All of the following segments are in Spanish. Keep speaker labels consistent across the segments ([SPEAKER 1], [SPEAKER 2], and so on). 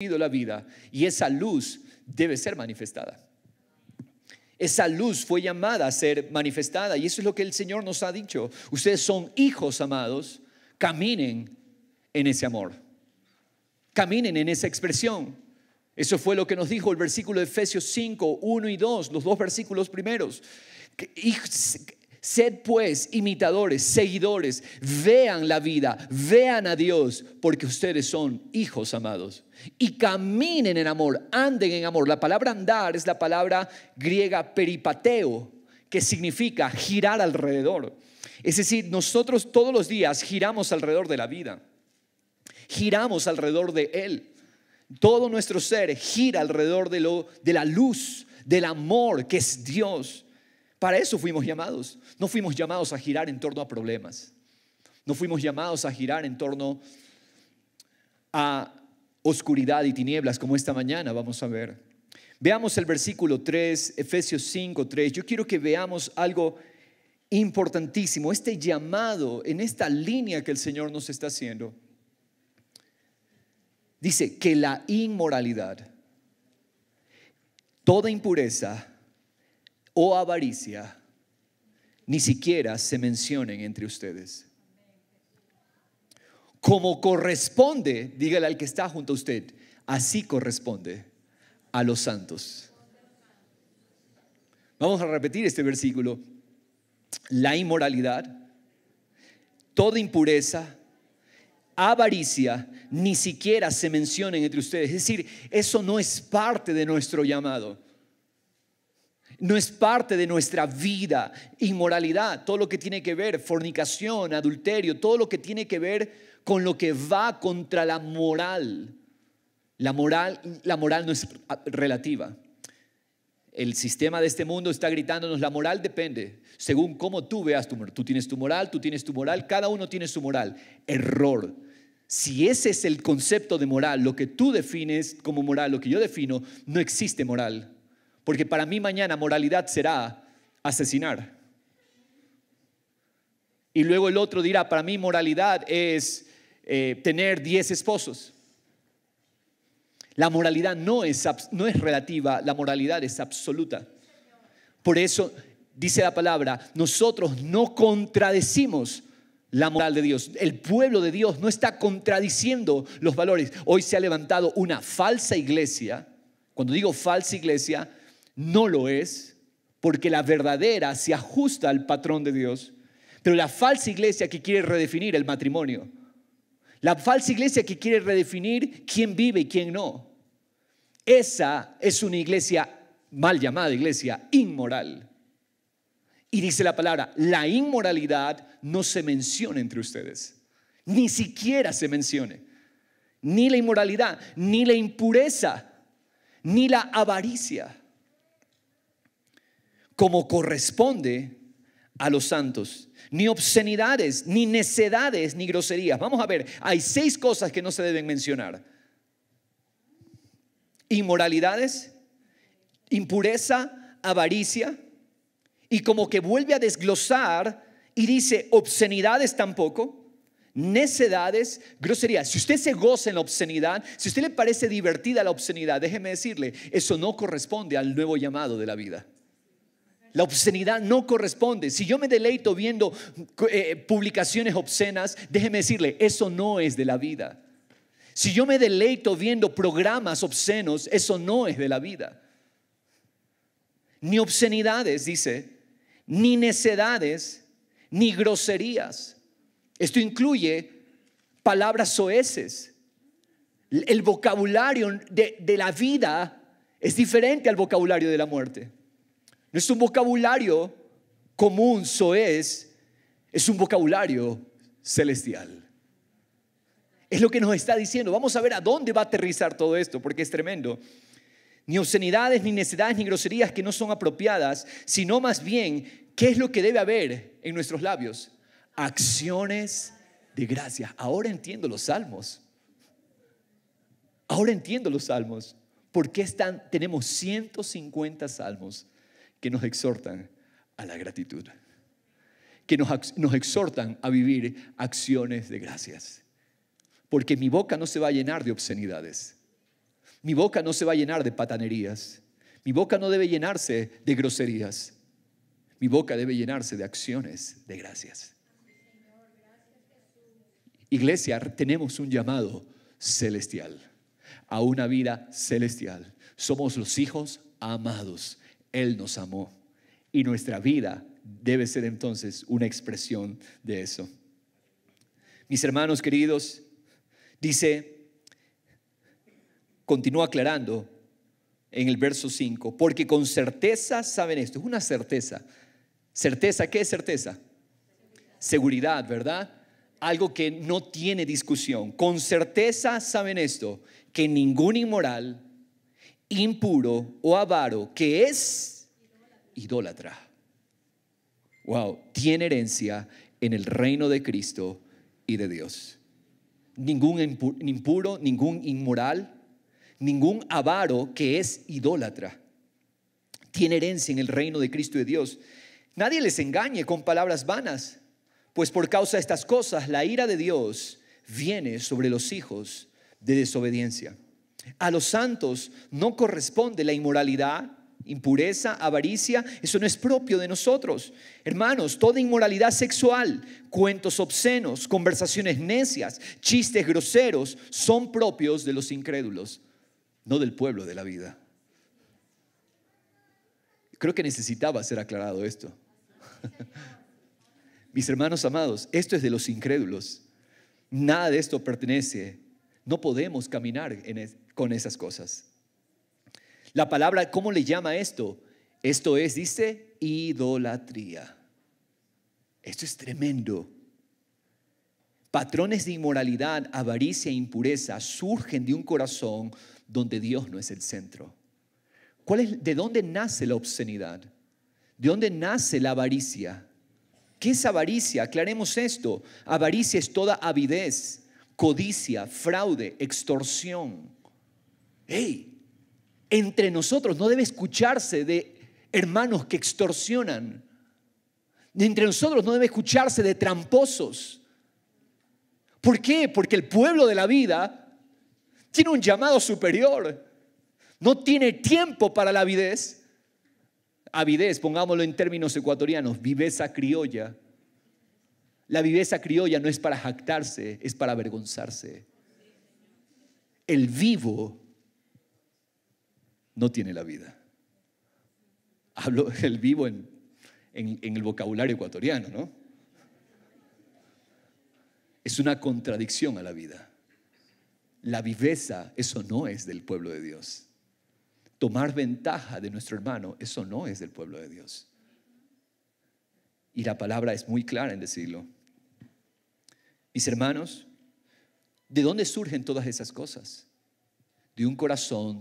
[SPEAKER 1] la vida, y esa luz debe ser manifestada. Esa luz fue llamada a ser manifestada, y eso es lo que el Señor nos ha dicho. Ustedes son hijos amados, caminen en ese amor, caminen en esa expresión. Eso fue lo que nos dijo el versículo de Efesios 5, 1 y 2, los dos versículos primeros. Sed pues imitadores, seguidores, vean la vida, vean a Dios, porque ustedes son hijos amados. Y caminen en amor, anden en amor. La palabra andar es la palabra griega peripateo, que significa girar alrededor. Es decir, nosotros todos los días giramos alrededor de la vida, giramos alrededor de Él. Todo nuestro ser gira alrededor de la luz, del amor que es Dios. Para eso fuimos llamados. No fuimos llamados a girar en torno a problemas. No fuimos llamados a girar en torno a oscuridad y tinieblas, como esta mañana vamos a ver. Veamos el versículo 3, Efesios 5, 3. Yo quiero que veamos algo importantísimo, este llamado en esta línea que el Señor nos está haciendo. Dice que la inmoralidad, toda impureza o avaricia ni siquiera se mencionen entre ustedes. Como corresponde, dígale al que está junto a usted, así corresponde a los santos. Vamos a repetir este versículo. La inmoralidad, toda impureza, avaricia, ni siquiera se mencionen entre ustedes. Es decir, eso no es parte de nuestro llamado. No es parte de nuestra vida. Inmoralidad, todo lo que tiene que ver, fornicación, adulterio, todo lo que tiene que ver con lo que va contra la moral. La moral no es relativa. El sistema de este mundo está gritándonos, la moral depende según cómo tú veas tu moral. Tú tienes tu moral, cada uno tiene su moral. Error. Si ese es el concepto de moral, lo que tú defines como moral, lo que yo defino, no existe moral. Porque para mí mañana moralidad será asesinar. Y luego el otro dirá, para mí moralidad es tener 10 esposos. La moralidad no es relativa, la moralidad es absoluta. Por eso dice la palabra, nosotros no contradecimos la moral de Dios. El pueblo de Dios no está contradiciendo los valores. Hoy se ha levantado una falsa iglesia. Cuando digo falsa iglesia, no lo es, porque la verdadera se ajusta al patrón de Dios. Pero la falsa iglesia que quiere redefinir el matrimonio, la falsa iglesia que quiere redefinir quién vive y quién no, esa es una iglesia mal llamada iglesia inmoral. Y dice la palabra, la inmoralidad no se menciona entre ustedes, ni siquiera se mencione, ni la inmoralidad, ni la impureza, ni la avaricia, como corresponde a los santos, ni obscenidades, ni necedades, ni groserías. Vamos a ver, hay 6 cosas que no se deben mencionar: inmoralidades, impureza, avaricia, y como que vuelve a desglosar y dice obscenidades tampoco, necedades, groserías. Si usted se goza en la obscenidad, si a usted le parece divertida la obscenidad, déjeme decirle, eso no corresponde al nuevo llamado de la vida. La obscenidad no corresponde. Si yo me deleito viendo publicaciones obscenas, déjeme decirle, eso no es de la vida. Si yo me deleito viendo programas obscenos, eso no es de la vida. Ni obscenidades, dice, ni necedades, ni groserías. Esto incluye palabras soeces. El vocabulario de la vida es diferente al vocabulario de la muerte. No es un vocabulario común, soez, es un vocabulario celestial. Es lo que nos está diciendo. Vamos a ver a dónde va a aterrizar todo esto, porque es tremendo. Ni obscenidades, ni necedades, ni groserías que no son apropiadas, sino más bien, ¿qué es lo que debe haber en nuestros labios? Acciones de gracia. Ahora entiendo los salmos. Ahora entiendo los salmos. ¿Por qué tenemos 150 salmos que nos exhortan a la gratitud? Que nos exhortan a vivir acciones de gracias. Porque mi boca no se va a llenar de obscenidades. Mi boca no se va a llenar de patanerías. Mi boca no debe llenarse de groserías. Mi boca debe llenarse de acciones de gracias. Iglesia, tenemos un llamado celestial, a una vida celestial. Somos los hijos amados. Él nos amó. Y nuestra vida debe ser entonces una expresión de eso. Mis hermanos queridos, continúa aclarando en el verso 5, porque con certeza saben esto. Es una certeza. ¿Certeza? ¿Qué es certeza? Seguridad, ¿verdad? Algo que no tiene discusión. Con certeza saben esto, que ningún inmoral, impuro o avaro que es idólatra, tiene herencia en el reino de Cristo y de Dios. Ningún impuro, ningún inmoral, ningún avaro que es idólatra tiene herencia en el reino de Cristo y de Dios. Nadie les engañe con palabras vanas, pues por causa de estas cosas la ira de Dios viene sobre los hijos de desobediencia. A los santos no corresponde la inmoralidad, impureza, avaricia. Eso no es propio de nosotros. Hermanos, toda inmoralidad sexual, cuentos obscenos, conversaciones necias, chistes groseros son propios de los incrédulos, no del pueblo de la vida. Creo que necesitaba ser aclarado esto. Mis hermanos amados, esto es de los incrédulos. Nada de esto pertenece. No podemos caminar con esas cosas. La palabra, ¿cómo le llama esto? Esto es, dice, idolatría. Esto es tremendo. Patrones de inmoralidad, avaricia e impureza surgen de un corazón donde Dios no es el centro. ¿De dónde nace la obscenidad? ¿De dónde nace la avaricia? ¿Qué es avaricia? Aclaremos esto. Avaricia es toda avidez, codicia, fraude, extorsión. Entre nosotros no debe escucharse de hermanos que extorsionan. Entre nosotros no debe escucharse de tramposos. ¿Por qué? Porque el pueblo de la vida tiene un llamado superior. No tiene tiempo para la avidez. Avidez, pongámoslo en términos ecuatorianos, viveza criolla. La viveza criolla no es para jactarse, es para avergonzarse. El vivo no tiene la vida. Hablo el vivo en el vocabulario ecuatoriano, ¿no? Es una contradicción a la vida. La viveza, eso no es del pueblo de Dios. Tomar ventaja de nuestro hermano, eso no es del pueblo de Dios. Y la palabra es muy clara en decirlo. Mis hermanos, ¿de dónde surgen todas esas cosas? De un corazón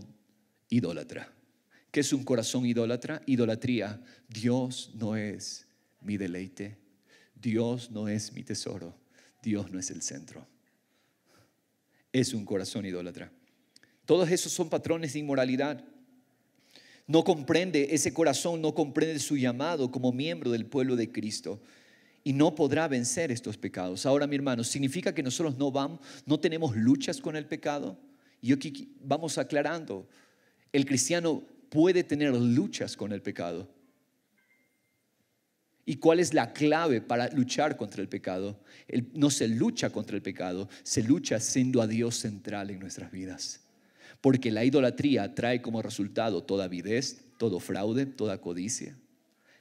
[SPEAKER 1] idólatra. ¿Qué es un corazón idólatra? Idolatría. Dios no es mi deleite. Dios no es mi tesoro. Dios no es el centro. Es un corazón idólatra. Todos esos son patrones de inmoralidad. No comprende, ese corazón no comprende su llamado como miembro del pueblo de Cristo y no podrá vencer estos pecados. Ahora, mi hermano, ¿significa que nosotros no tenemos luchas con el pecado? Y aquí vamos aclarando, el cristiano puede tener luchas con el pecado. ¿Y cuál es la clave para luchar contra el pecado? No se lucha contra el pecado, se lucha siendo a Dios central en nuestras vidas. Porque la idolatría trae como resultado toda avidez, todo fraude, toda codicia.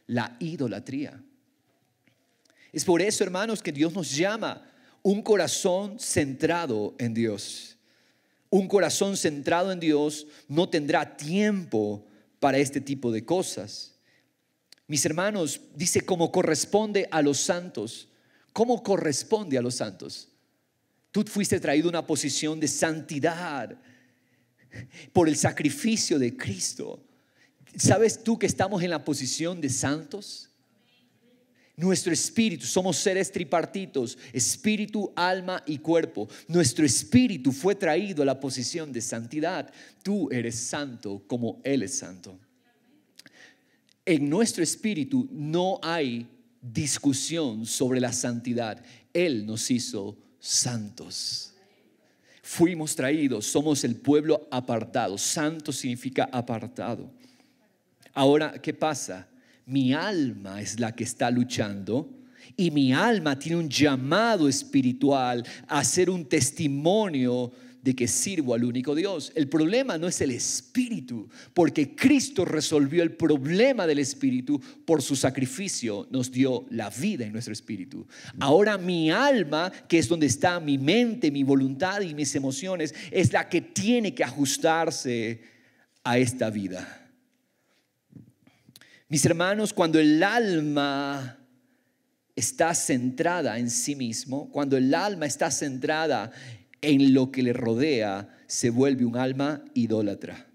[SPEAKER 1] La idolatría. Es por eso, hermanos, que Dios nos llama un corazón centrado en Dios. Un corazón centrado en Dios no tendrá tiempo para este tipo de cosas. Mis hermanos, dice cómo corresponde a los santos. ¿Cómo corresponde a los santos? Tú fuiste traído a una posición de santidad por el sacrificio de Cristo. ¿Sabes tú que estamos en la posición de santos? Nuestro espíritu, somos seres tripartitos, espíritu, alma y cuerpo. Nuestro espíritu fue traído a la posición de santidad. Tú eres santo como Él es santo. En nuestro espíritu no hay discusión sobre la santidad. Él nos hizo santos. Fuimos traídos, somos el pueblo apartado. Santo significa apartado. Ahora, ¿qué pasa? Mi alma es la que está luchando y mi alma tiene un llamado espiritual a ser un testimonio de que sirvo al único Dios. El problema no es el espíritu, porque Cristo resolvió el problema del espíritu por su sacrificio, nos dio la vida en nuestro espíritu. Ahora mi alma, que es donde está mi mente, mi voluntad y mis emociones, es la que tiene que ajustarse a esta vida. Mis hermanos, cuando el alma está centrada en sí mismo, cuando el alma está centrada en lo que le rodea, se vuelve un alma idólatra.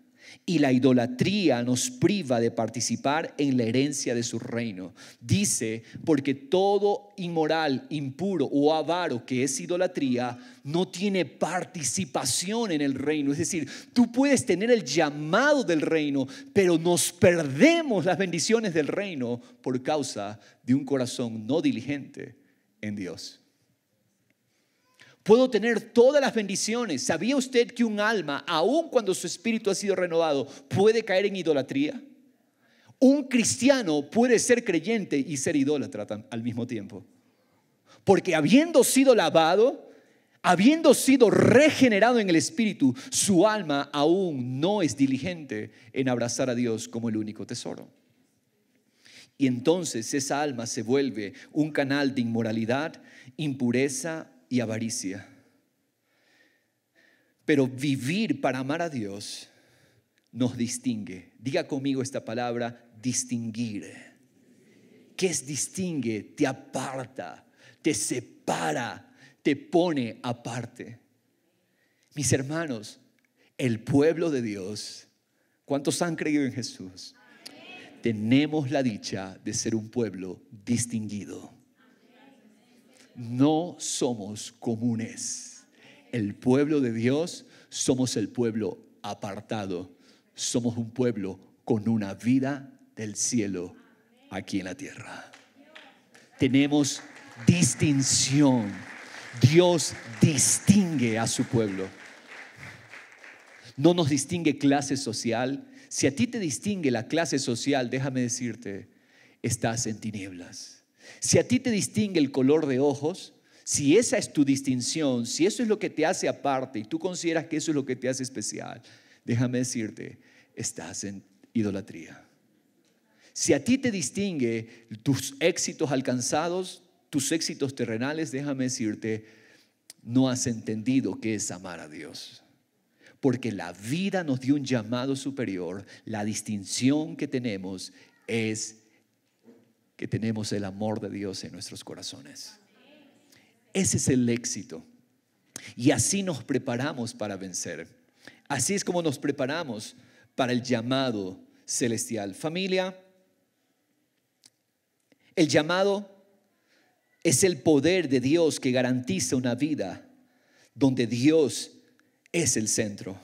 [SPEAKER 1] Y la idolatría nos priva de participar en la herencia de su reino. Dice, porque todo inmoral, impuro o avaro, que es idolatría, no tiene participación en el reino. Es decir, tú puedes tener el llamado del reino, pero nos perdemos las bendiciones del reino por causa de un corazón no diligente en Dios. Puedo tener todas las bendiciones. ¿Sabía usted que un alma, aun cuando su espíritu ha sido renovado, puede caer en idolatría? Un cristiano puede ser creyente y ser idólatra al mismo tiempo. Porque habiendo sido lavado, habiendo sido regenerado en el espíritu, su alma aún no es diligente en abrazar a Dios como el único tesoro. Y entonces esa alma se vuelve un canal de inmoralidad, impureza y avaricia. Pero vivir para amar a Dios nos distingue. Diga conmigo esta palabra, distinguir. ¿Qué es distingue? Te aparta, te separa, te pone aparte. Mis hermanos, el pueblo de Dios, ¿cuántos han creído en Jesús? Tenemos la dicha de ser un pueblo distinguido. No somos comunes. El pueblo de Dios somos el pueblo apartado. Somos un pueblo con una vida del cielo aquí en la tierra. Tenemos distinción. Dios distingue a su pueblo. No nos distingue clase social. Si a ti te distingue la clase social, déjame decirte, estás en tinieblas. Si a ti te distingue el color de ojos, si esa es tu distinción, si eso es lo que te hace aparte y tú consideras que eso es lo que te hace especial, déjame decirte, estás en idolatría. Si a ti te distingue tus éxitos alcanzados, tus éxitos terrenales, déjame decirte, no has entendido qué es amar a Dios. Porque la vida nos dio un llamado superior. La distinción que tenemos es que tenemos el amor de Dios en nuestros corazones. Ese es el éxito. Y así nos preparamos para vencer. Así es como nos preparamos para el llamado celestial. Familia, el llamado es el poder de Dios que garantiza una vida donde Dios es el centro.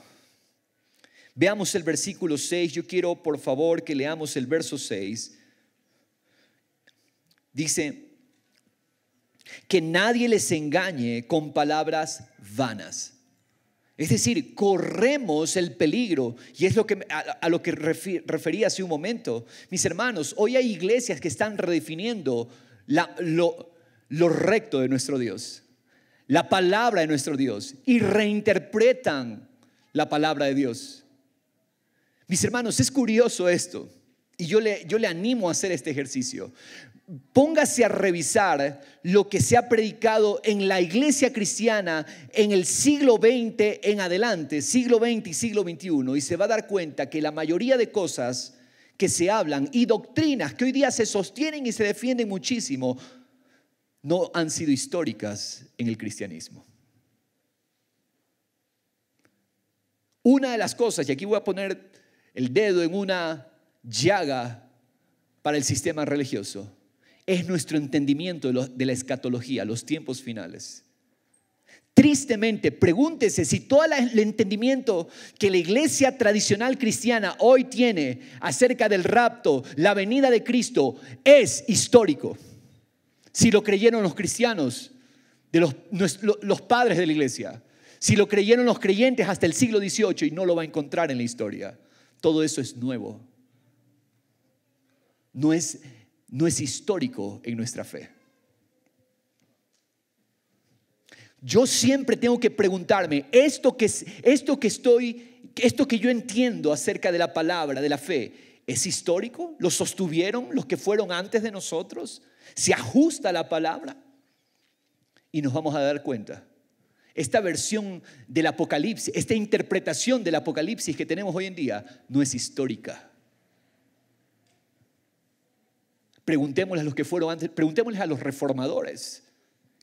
[SPEAKER 1] Veamos el versículo 6. Yo quiero, por favor, que leamos el verso 6. Dice, que nadie les engañe con palabras vanas. Es decir, corremos el peligro, y es a lo que refería hace un momento. Mis hermanos, hoy hay iglesias que están redefiniendo lo recto de nuestro Dios, la palabra de nuestro Dios, y reinterpretan la palabra de Dios. Mis hermanos, es curioso esto, y yo le animo a hacer este ejercicio. Póngase a revisar lo que se ha predicado en la iglesia cristiana en el siglo XX en adelante, siglo XX y siglo XXI, y se va a dar cuenta que la mayoría de cosas que se hablan y doctrinas que hoy día se sostienen y se defienden muchísimo, no han sido históricas en el cristianismo. Una de las cosas, y aquí voy a poner el dedo en una llaga para el sistema religioso, es nuestro entendimiento de la escatología, los tiempos finales. Tristemente, pregúntese si todo el entendimiento que la iglesia tradicional cristiana hoy tiene acerca del rapto, la venida de Cristo, es histórico. Si lo creyeron los cristianos, los padres de la iglesia. Si lo creyeron los creyentes hasta el siglo XVIII y no lo va a encontrar en la historia. Todo eso es nuevo. No es histórico en nuestra fe. Yo siempre tengo que preguntarme, esto que yo entiendo acerca de la palabra, de la fe, ¿es histórico? ¿Lo sostuvieron los que fueron antes de nosotros? ¿Se ajusta a la palabra? Y nos vamos a dar cuenta. Esta versión del Apocalipsis, esta interpretación del Apocalipsis que tenemos hoy en día, no es histórica. Preguntémosle a los que fueron antes, preguntémosles a los reformadores,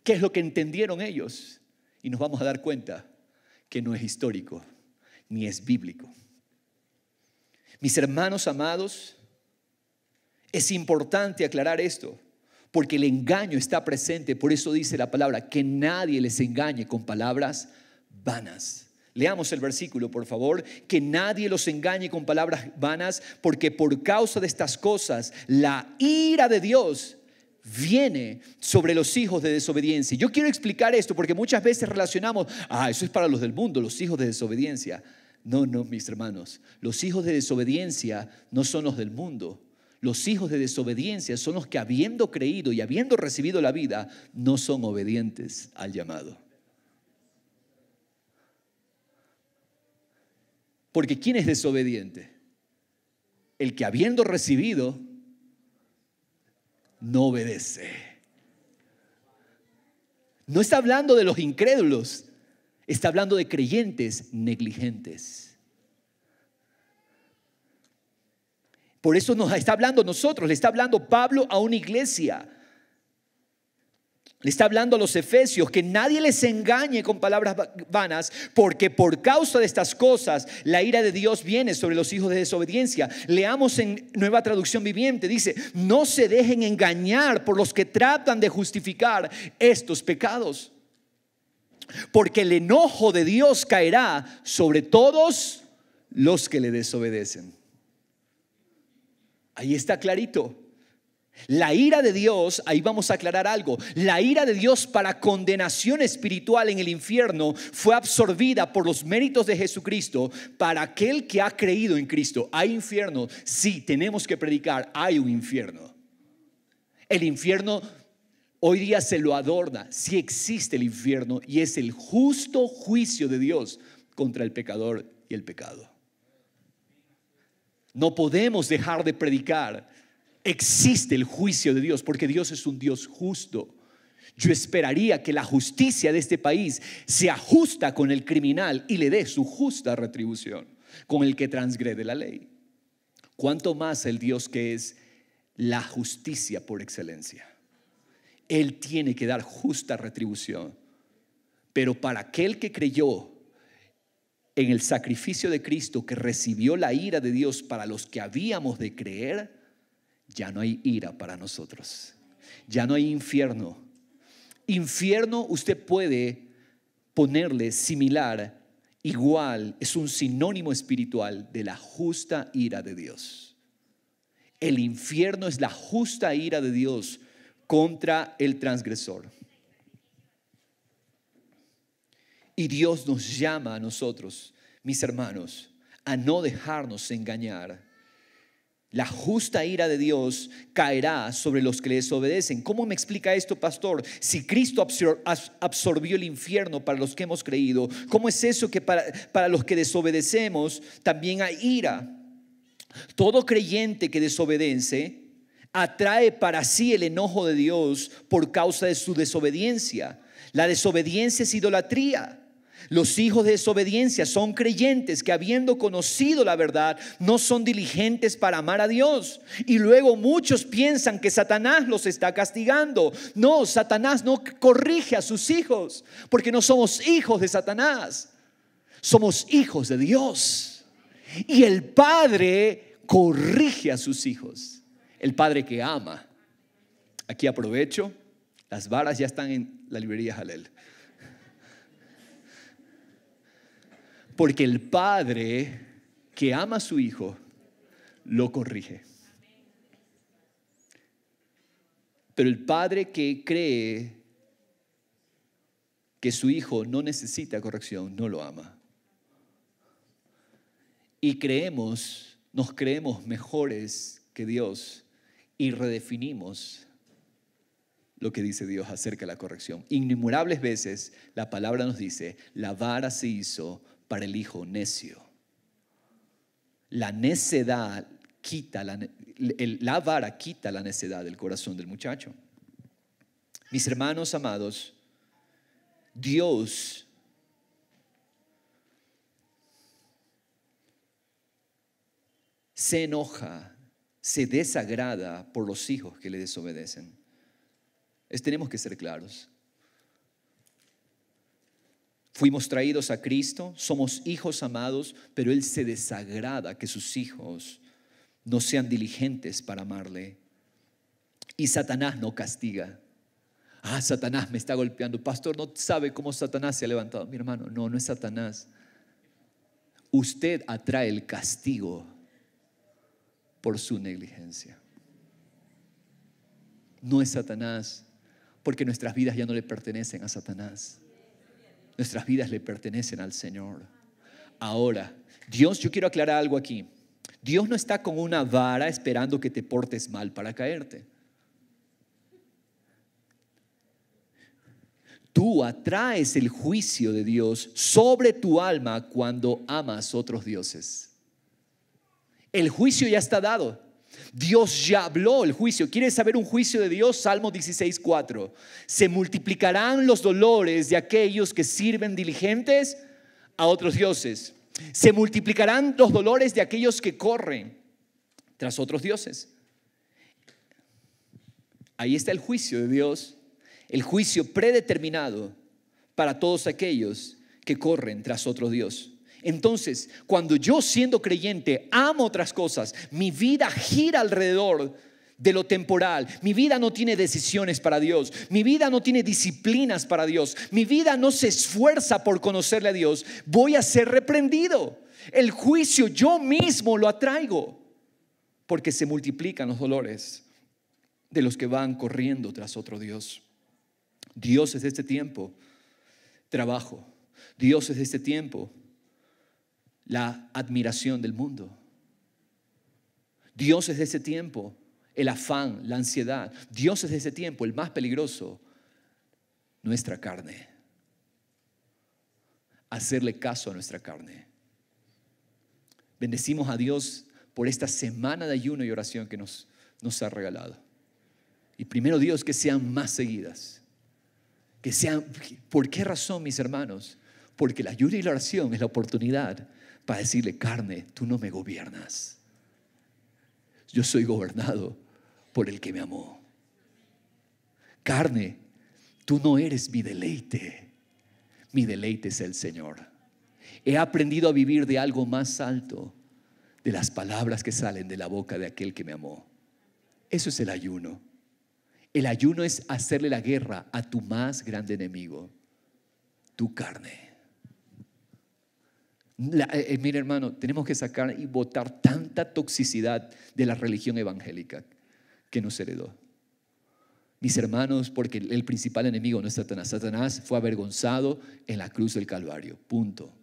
[SPEAKER 1] ¿qué es lo que entendieron ellos? Y nos vamos a dar cuenta que no es histórico, ni es bíblico. Mis hermanos amados, es importante aclarar esto, porque el engaño está presente. Por eso dice la palabra, que nadie les engañe con palabras vanas. Leamos el versículo, por favor. Que nadie los engañe con palabras vanas, porque por causa de estas cosas la ira de Dios viene sobre los hijos de desobediencia. Yo quiero explicar esto porque muchas veces relacionamos, eso es para los del mundo, los hijos de desobediencia. No, mis hermanos, los hijos de desobediencia no son los del mundo. Los hijos de desobediencia son los que, habiendo creído y habiendo recibido la vida, no son obedientes al llamado. Porque ¿quién es desobediente? El que, habiendo recibido, no obedece. No está hablando de los incrédulos, está hablando de creyentes negligentes. Por eso nos está hablando nosotros, le está hablando Pablo a una iglesia. Le está hablando a los efesios, que nadie les engañe con palabras vanas, porque por causa de estas cosas la ira de Dios viene sobre los hijos de desobediencia. Leamos en Nueva Traducción Viviente, dice, no se dejen engañar por los que tratan de justificar estos pecados, porque el enojo de Dios caerá sobre todos los que le desobedecen. Ahí está clarito. La ira de Dios, ahí vamos a aclarar algo. La ira de Dios para condenación espiritual en el infierno fue absorbida por los méritos de Jesucristo para aquel que ha creído en Cristo. ¿Hay infierno? Sí, tenemos que predicar, hay un infierno. El infierno hoy día se lo adorna. Sí existe el infierno y es el justo juicio de Dios contra el pecador y el pecado. No podemos dejar de predicar. Existe el juicio de Dios porque Dios es un Dios justo. Yo esperaría que la justicia de este país se ajusta con el criminal y le dé su justa retribución con el que transgrede la ley. Cuánto más el Dios que es la justicia por excelencia. Él tiene que dar justa retribución. Pero para aquel que creyó en el sacrificio de Cristo, que recibió la ira de Dios para los que habíamos de creer, ya no hay ira para nosotros. Ya no hay infierno. Infierno usted puede ponerle similar, igual, es un sinónimo espiritual de la justa ira de Dios. El infierno es la justa ira de Dios contra el transgresor. Y Dios nos llama a nosotros, mis hermanos, a no dejarnos engañar. La justa ira de Dios caerá sobre los que le desobedecen. ¿Cómo me explica esto, pastor? Si Cristo absorbió el infierno para los que hemos creído, ¿cómo es eso que para los que desobedecemos también hay ira? Todo creyente que desobedece atrae para sí el enojo de Dios por causa de su desobediencia. La desobediencia es idolatría. Los hijos de desobediencia son creyentes que, habiendo conocido la verdad, no son diligentes para amar a Dios. Y luego muchos piensan que Satanás los está castigando. No, Satanás no corrige a sus hijos, porque no somos hijos de Satanás, somos hijos de Dios. Y el Padre corrige a sus hijos, el Padre que ama. Aquí aprovecho, las varas ya están en la librería Jalel. Porque el Padre que ama a su Hijo lo corrige. Pero el Padre que cree que su hijo no necesita corrección, no lo ama. Y nos creemos mejores que Dios y redefinimos lo que dice Dios acerca de la corrección. Innumerables veces la palabra nos dice, la vara se hizo para el hijo necio. La necedad la vara quita la necedad del corazón del muchacho. Mis hermanos amados, Dios se enoja, se desagrada por los hijos que le desobedecen. Tenemos que ser claros. Fuimos traídos a Cristo, somos hijos amados, pero Él se desagrada que sus hijos no sean diligentes para amarle. Y Satanás no castiga. Satanás me está golpeando. Pastor, no sabe cómo Satanás se ha levantado. Mi hermano, no es Satanás. Usted atrae el castigo por su negligencia. No es Satanás, porque nuestras vidas ya no le pertenecen a Satanás. Nuestras vidas le pertenecen al Señor. Ahora, Dios, yo quiero aclarar algo aquí. Dios no está con una vara esperando que te portes mal para caerte. Tú atraes el juicio de Dios sobre tu alma cuando amas otros dioses. El juicio ya está dado. Dios ya habló el juicio. ¿Quieres saber un juicio de Dios? Salmo 16:4. Se multiplicarán los dolores de aquellos que sirven diligentes a otros dioses. Se multiplicarán los dolores de aquellos que corren tras otros dioses. Ahí está el juicio de Dios, el juicio predeterminado para todos aquellos que corren tras otro Dios. Entonces, cuando yo, siendo creyente, amo otras cosas, mi vida gira alrededor de lo temporal. Mi vida no tiene decisiones para Dios. Mi vida no tiene disciplinas para Dios. Mi vida no se esfuerza por conocerle a Dios. Voy a ser reprendido. El juicio yo mismo lo atraigo, porque se multiplican los dolores de los que van corriendo tras otro Dios. Dios es de este tiempo trabajo. Dios es de este tiempo la admiración del mundo. Dios es de ese tiempo el afán, la ansiedad. Dios es de ese tiempo el más peligroso, nuestra carne. Hacerle caso a nuestra carne. Bendecimos a Dios por esta semana de ayuno y oración que nos ha regalado. Y primero, Dios, que sean más seguidas. Que sean, ¿por qué razón, mis hermanos? Porque el ayuno y la oración es la oportunidad para decirle: carne, tú no me gobiernas. Yo soy gobernado por el que me amó. Carne, tú no eres mi deleite. Mi deleite es el Señor. He aprendido a vivir de algo más alto, de las palabras que salen de la boca de aquel que me amó. Eso es el ayuno. El ayuno es hacerle la guerra a tu más grande enemigo, tu carne. Mira, hermano, tenemos que sacar y botar tanta toxicidad de la religión evangélica que nos heredó. Mis hermanos, porque el principal enemigo no es Satanás. Satanás fue avergonzado en la cruz del Calvario, punto.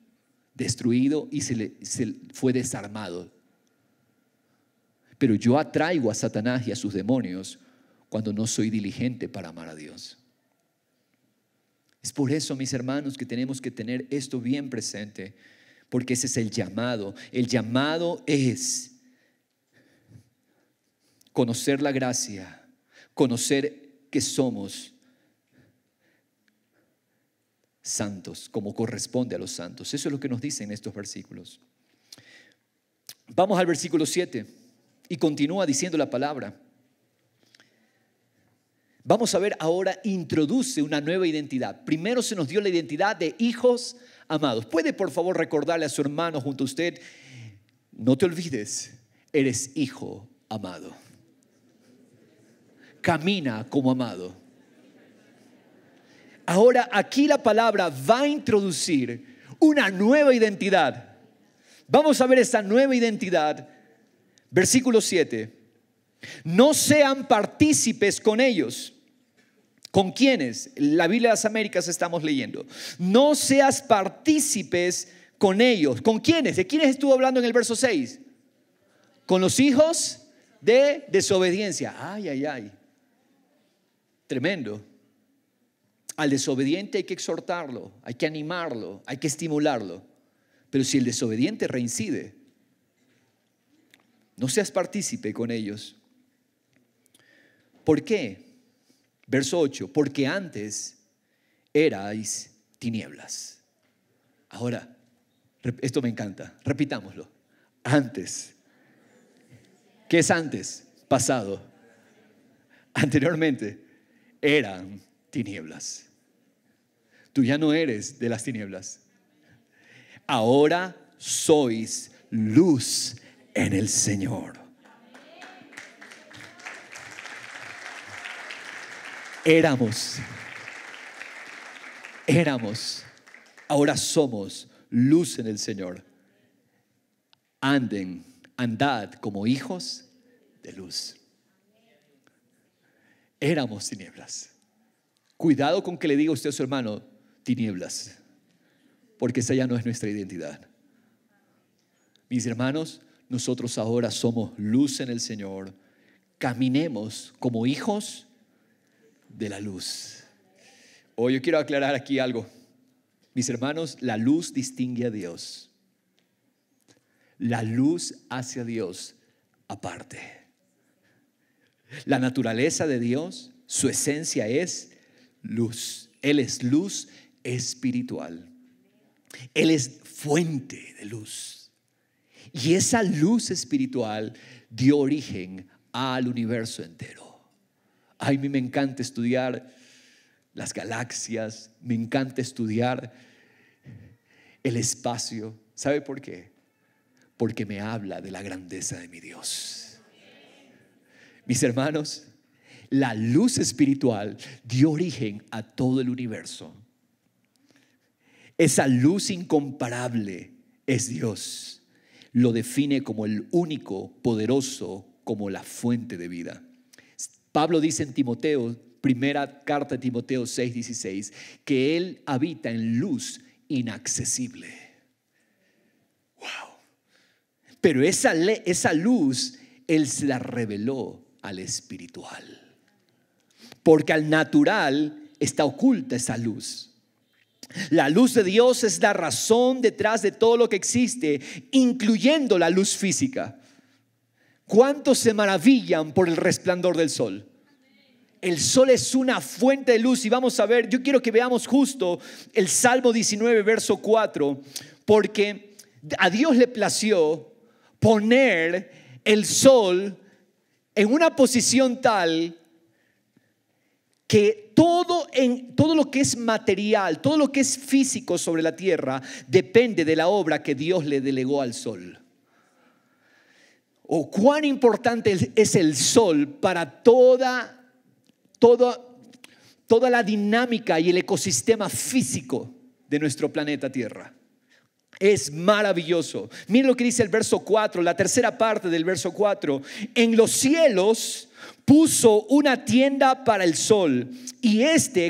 [SPEAKER 1] Destruido y se fue desarmado. Pero yo atraigo a Satanás y a sus demonios cuando no soy diligente para amar a Dios. Es por eso, mis hermanos, que tenemos que tener esto bien presente, porque ese es el llamado. El llamado es conocer la gracia, conocer que somos santos, como corresponde a los santos. Eso es lo que nos dicen estos versículos. Vamos al versículo 7 y continúa diciendo la palabra. Vamos a ver ahora, introduce una nueva identidad. Primero se nos dio la identidad de hijos amados. ¿Puede por favor recordarle a su hermano junto a usted? No te olvides, eres hijo amado. Camina como amado. Ahora aquí la palabra va a introducir una nueva identidad. Vamos a ver esa nueva identidad. Versículo 7. No sean partícipes con ellos. ¿Con quiénes? La Biblia de las Américas estamos leyendo. No seas partícipes con ellos. ¿Con quiénes? ¿De quiénes estuvo hablando en el verso 6? Con los hijos de desobediencia. Ay, ay, ay. Tremendo. Al desobediente hay que exhortarlo, hay que animarlo, hay que estimularlo. Pero si el desobediente reincide, no seas partícipe con ellos. ¿Por qué? Verso 8, porque antes erais tinieblas. Ahora, esto me encanta, repitámoslo. Antes. ¿Qué es antes? Pasado. Anteriormente eran tinieblas. Tú ya no eres de las tinieblas. Ahora sois luz en el Señor. Éramos, ahora somos luz en el Señor. Andad como hijos de luz. Éramos tinieblas. Cuidado con que le diga usted a su hermano tinieblas, porque esa ya no es nuestra identidad. Mis hermanos, nosotros ahora somos luz en el Señor. Caminemos como hijos de la luz. Hoy yo quiero aclarar aquí algo. Mis hermanos, la luz distingue a Dios. La luz hace a Dios aparte. La naturaleza de Dios, su esencia es luz. Él es luz espiritual. Él es fuente de luz. Y esa luz espiritual dio origen al universo entero. Ay, a mí me encanta estudiar las galaxias, me encanta estudiar el espacio. ¿Sabe por qué? Porque me habla de la grandeza de mi Dios. Mis hermanos, la luz espiritual dio origen a todo el universo. Esa luz incomparable es Dios. Lo define como el único, poderoso, como la fuente de vida. Pablo dice en Timoteo, primera carta de Timoteo 6:16, que Él habita en luz inaccesible. Wow. Pero esa luz Él se la reveló al espiritual. Porque al natural está oculta esa luz. La luz de Dios es la razón detrás de todo lo que existe, incluyendo la luz física. ¿Cuántos se maravillan por el resplandor del sol? El sol es una fuente de luz y vamos a ver, yo quiero que veamos justo el Salmo 19, verso 4, porque a Dios le plació poner el sol en una posición tal que todo lo que es material, todo lo que es físico sobre la tierra depende de la obra que Dios le delegó al sol. O cuán importante es el sol para toda la dinámica y el ecosistema físico de nuestro planeta Tierra. Es maravilloso. Miren lo que dice el verso 4, la tercera parte del verso 4. En los cielos puso una tienda para el sol, y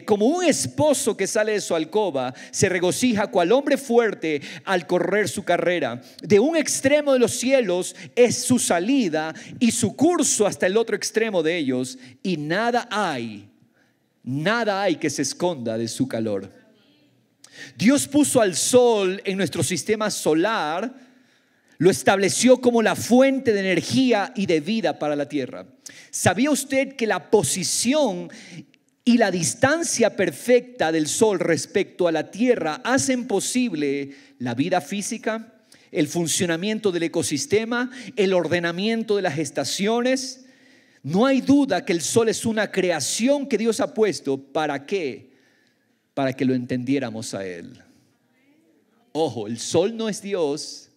[SPEAKER 1] como un esposo que sale de su alcoba, se regocija cual hombre fuerte al correr su carrera. De un extremo de los cielos es su salida y su curso hasta el otro extremo de ellos, y nada hay que se esconda de su calor. Dios puso al sol en nuestro sistema solar, lo estableció como la fuente de energía y de vida para la tierra. ¿Sabía usted que la posición y la distancia perfecta del sol respecto a la tierra hacen posible la vida física, el funcionamiento del ecosistema, el ordenamiento de las estaciones? No hay duda que el sol es una creación que Dios ha puesto. ¿Para qué? Para que lo entendiéramos a Él. Ojo, el sol no es Dios.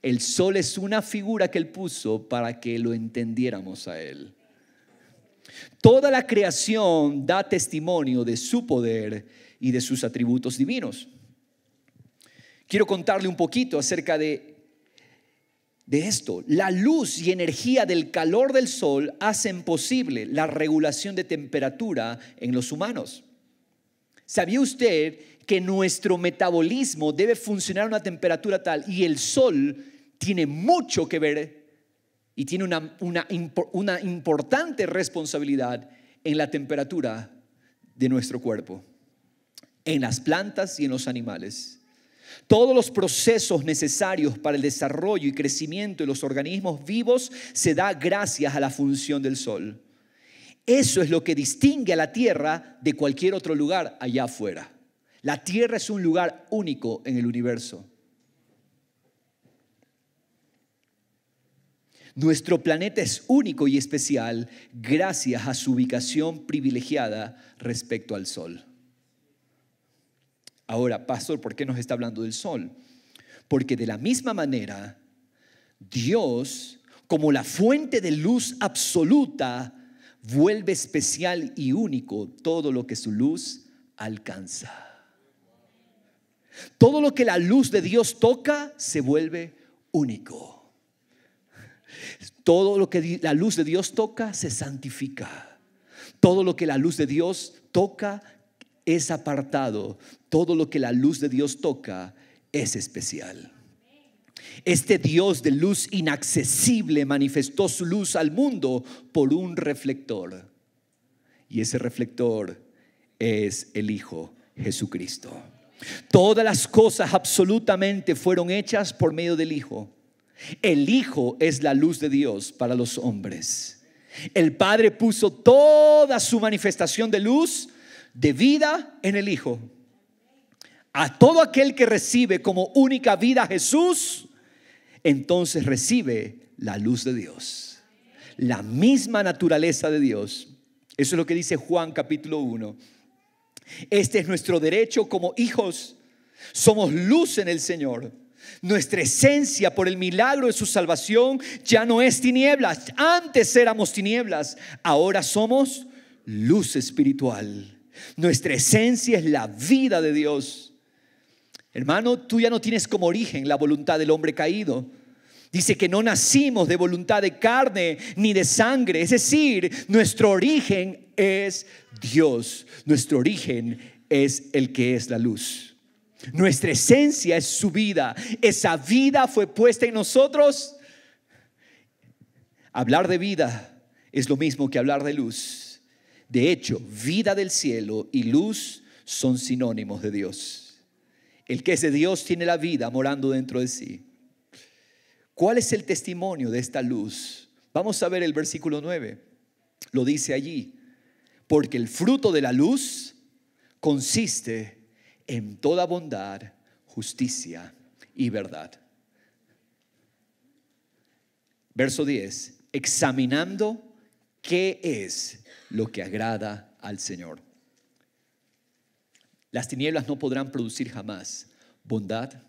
[SPEAKER 1] El sol es una figura que Él puso para que lo entendiéramos a Él. Toda la creación da testimonio de su poder y de sus atributos divinos. Quiero contarle un poquito acerca de de esto. La luz y energía del calor del sol hacen posible la regulación de temperatura en los humanos. ¿Sabía usted que nuestro metabolismo debe funcionar a una temperatura tal y el sol tiene mucho que ver y tiene una importante responsabilidad en la temperatura de nuestro cuerpo, en las plantas y en los animales? Todos los procesos necesarios para el desarrollo y crecimiento de los organismos vivos se da gracias a la función del sol. Eso es lo que distingue a la Tierra de cualquier otro lugar allá afuera. La Tierra es un lugar único en el universo. Nuestro planeta es único y especial gracias a su ubicación privilegiada respecto al sol. Ahora, pastor, ¿por qué nos está hablando del sol? Porque de la misma manera, Dios, como la fuente de luz absoluta, vuelve especial y único todo lo que su luz alcanza. Todo lo que la luz de Dios toca se vuelve único. Todo lo que la luz de Dios toca se santifica. Todo lo que la luz de Dios toca es apartado. Todo lo que la luz de Dios toca es especial. Este Dios de luz inaccesible manifestó su luz al mundo por un reflector. Y ese reflector es el Hijo Jesucristo. Todas las cosas absolutamente fueron hechas por medio del Hijo. El Hijo es la luz de Dios para los hombres. El Padre puso toda su manifestación de luz, de vida en el Hijo. A todo aquel que recibe como única vida a Jesús, entonces recibe la luz de Dios, la misma naturaleza de Dios. Eso es lo que dice Juan capítulo 1. Este es nuestro derecho como hijos. Somos luz en el Señor. Nuestra esencia por el milagro de su salvación ya no es tinieblas. Antes éramos tinieblas, ahora somos luz espiritual. Nuestra esencia es la vida de Dios. Hermano, tú ya no tienes como origen la voluntad del hombre caído. Dice que no nacimos de voluntad de carne ni de sangre. Es decir, nuestro origen es Dios. Nuestro origen es el que es la luz. Nuestra esencia es su vida. Esa vida fue puesta en nosotros. Hablar de vida es lo mismo que hablar de luz. De hecho, vida del cielo y luz son sinónimos de Dios. El que es de Dios tiene la vida morando dentro de sí. ¿Cuál es el testimonio de esta luz? Vamos a ver el versículo 9. Lo dice allí. Porque el fruto de la luz consiste en toda bondad, justicia y verdad. Verso 10. Examinando qué es lo que agrada al Señor. Las tinieblas no podrán producir jamás bondad.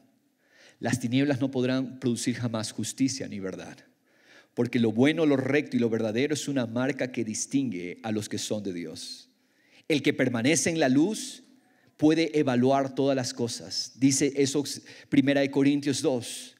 [SPEAKER 1] Las tinieblas no podrán producir jamás justicia ni verdad. Porque lo bueno, lo recto y lo verdadero es una marca que distingue a los que son de Dios. El que permanece en la luz puede evaluar todas las cosas. Dice eso 1 Corintios 2.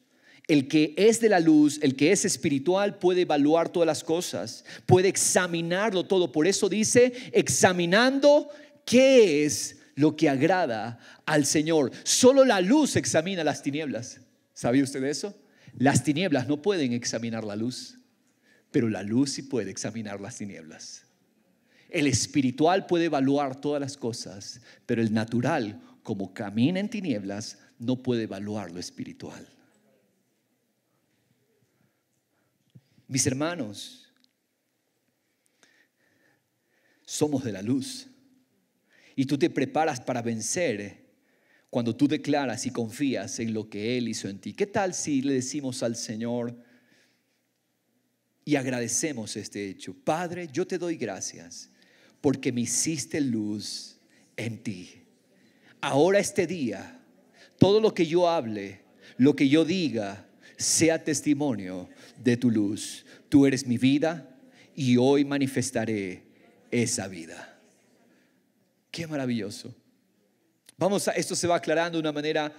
[SPEAKER 1] El que es de la luz, el que es espiritual, puede evaluar todas las cosas, puede examinarlo todo. Por eso dice, examinando qué es lo que agrada al Señor. Solo la luz examina las tinieblas. ¿Sabía usted eso? Las tinieblas no pueden examinar la luz, pero la luz sí puede examinar las tinieblas. El espiritual puede evaluar todas las cosas, pero el natural, como camina en tinieblas, no puede evaluar lo espiritual. Mis hermanos, somos de la luz y tú te preparas para vencer cuando tú declaras y confías en lo que Él hizo en ti. ¿Qué tal si le decimos al Señor y agradecemos este hecho? Padre, yo te doy gracias porque me hiciste luz en ti. Ahora este día, todo lo que yo hable, lo que yo diga, sea testimonio de tu luz. Tú eres mi vida y hoy manifestaré esa vida. Qué maravilloso. Esto se va aclarando de una manera